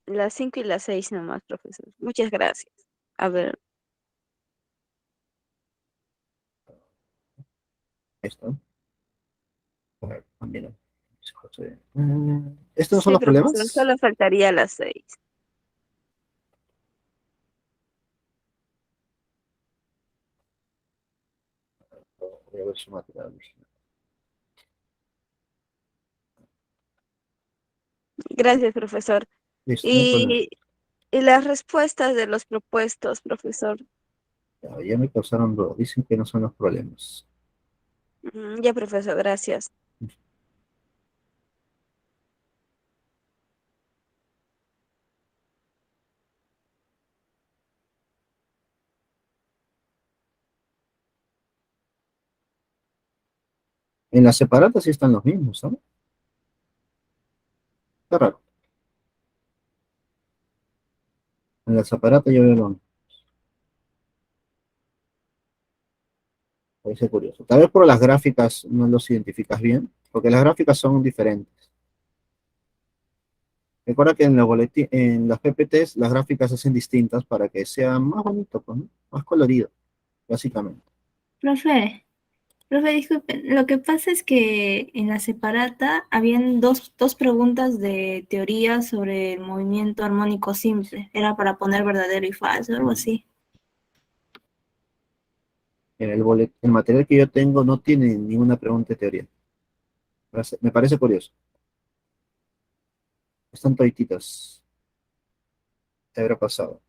La 5 y la 6 nomás, profesor. Muchas gracias. A ver, Esto. A ver, mira. ¿Estos no son sí, los profesor, problemas? solo faltaría la 6. Voy a ver su material. Gracias, profesor. Listo, no hay problema. Y, y las respuestas de los propuestos, profesor. Ya me causaron dudas. Dicen que no son los problemas. Ya, profesor, gracias. En las separatas sí están los mismos, ¿sabes? Está raro. En la separata yo veo lo mismo. Parece curioso. Tal vez por las gráficas no los identificas bien, porque las gráficas son diferentes. Recuerda que en los en las PPTs las gráficas se hacen distintas para que sea más bonito, pues, ¿no? Más colorido, básicamente. Profe, disculpe, lo que pasa es que en la separata habían dos preguntas de teoría sobre el movimiento armónico simple. Era para poner verdadero y falso, algo así. En el material que yo tengo no tiene ninguna pregunta de teoría. Me parece curioso. Están todititas. Te habrá pasado.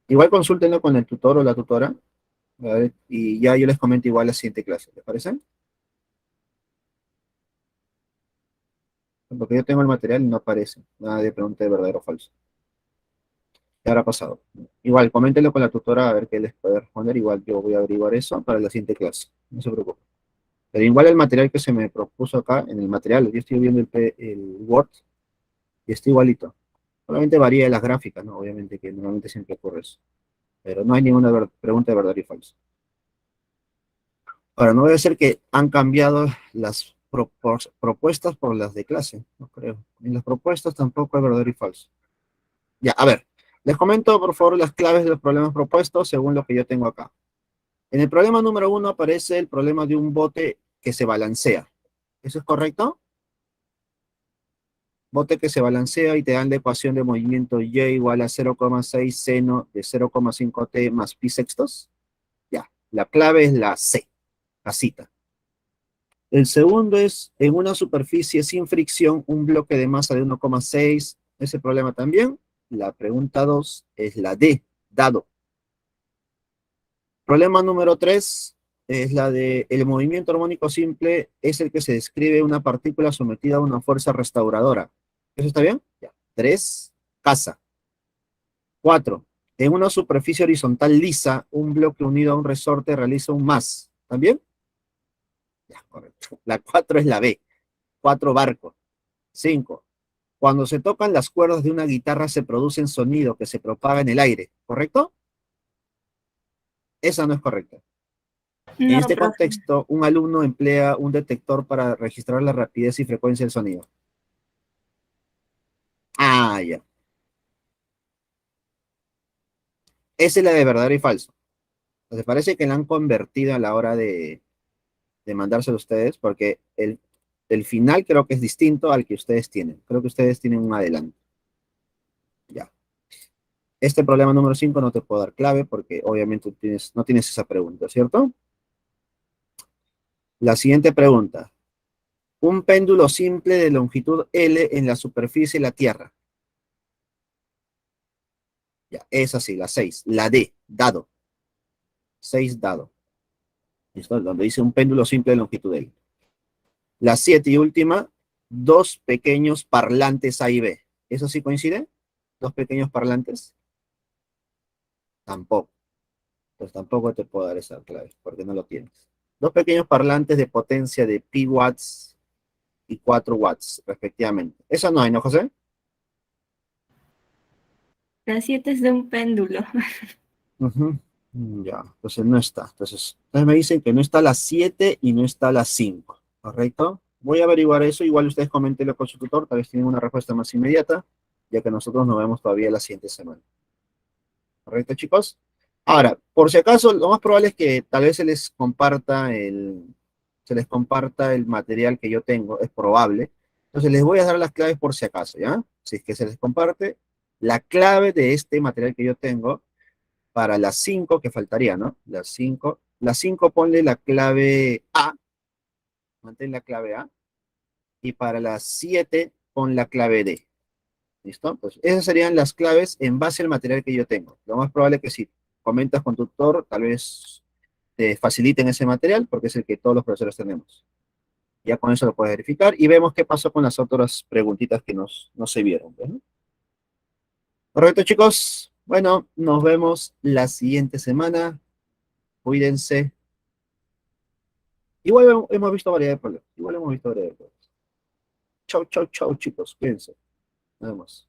Igual consúltenlo con el tutor o la tutora. A ver, y ya yo les comento igual la siguiente clase. ¿Les parece? Porque yo tengo el material y no aparece nada de pregunta de verdadero o falso. ¿Qué habrá pasado? Igual, coméntenlo con la tutora a ver qué les puede responder. Igual yo voy a averiguar eso para la siguiente clase. No se preocupen. Pero igual el material que se me propuso acá, en el material, yo estoy viendo el Word y está igualito. Solamente varía las gráficas, ¿no? Obviamente que normalmente siempre ocurre eso. Pero no hay ninguna pregunta de verdadero y falso. Ahora, no debe ser que han cambiado las propuestas por las de clase, no creo. En las propuestas tampoco hay verdadero y falso. Ya, a ver, les comento por favor las claves de los problemas propuestos según lo que yo tengo acá. En el problema número 1 aparece el problema de un bote que se balancea. ¿Eso es correcto? Bote que se balancea y te dan la ecuación de movimiento y igual a 0,6 seno de 0,5 t más pi sextos. Ya, la clave es la C, la cita. El segundo es, en una superficie sin fricción, un bloque de masa de 1,6. Ese problema también. La pregunta 2 es la D, dado. Problema número 3 es la de el movimiento armónico simple, es el que se describe una partícula sometida a una fuerza restauradora. ¿Eso está bien? Ya. 3, casa. 4, en una superficie horizontal lisa, un bloque unido a un resorte realiza un más. ¿También? Ya, correcto. La 4 es la B. 4, barco. 5, cuando se tocan las cuerdas de una guitarra se producen sonidos que se propagan en el aire. ¿Correcto? Esa no es correcta. En No, este profe. contexto, un alumno emplea un detector para registrar la rapidez y frecuencia del sonido. Ah, ya. Esa es la de verdadero y falso. Entonces parece que la han convertido a la hora de mandárselo a ustedes, porque el final creo que es distinto al que ustedes tienen. Creo que ustedes tienen un adelanto. Ya. Este problema número 5 no te puedo dar clave porque obviamente no tienes esa pregunta, ¿cierto? La siguiente pregunta. Un péndulo simple de longitud L en la superficie de la Tierra. Ya, es así, la 6. La D, dado. 6 dado. ¿Listo? Donde dice un péndulo simple de longitud L. La 7 y última, dos pequeños parlantes A y B. ¿Eso sí coincide? ¿Dos pequeños parlantes? Tampoco. Pues tampoco te puedo dar esa clave, porque no lo tienes. Dos pequeños parlantes de potencia de pi watts y 4 watts, respectivamente. Eso no hay, ¿no, José? La 7 es de un péndulo. Ujú. Ya, entonces no está. Entonces me dicen que no está la 7 y no está la 5, ¿correcto? Voy a averiguar eso, igual ustedes coméntenlo con su tutor, tal vez tienen una respuesta más inmediata, ya que nosotros nos vemos todavía la siguiente semana. ¿Correcto, chicos? Ahora, por si acaso, lo más probable es que tal vez se les comparta el material que yo tengo, es probable. Entonces les voy a dar las claves por si acaso, ¿ya? Si es que se les comparte la clave de este material que yo tengo para las 5 que faltaría, ¿no? Las 5 ponle la clave A, mantén la clave A, y para las 7 pon la clave D. ¿Listo? Pues esas serían las claves en base al material que yo tengo. Lo más probable es que si comentas con tu tutor, tal vez te faciliten ese material porque es el que todos los profesores tenemos. Ya con eso lo puedes verificar y vemos qué pasó con las otras preguntitas que no se vieron. ¿No? Correcto, chicos. Bueno, nos vemos la siguiente semana. Cuídense. Igual hemos visto variedad de problemas. Igual hemos visto variedad de problemas. Chau, chau, chau, chicos. Cuídense. Nos vemos.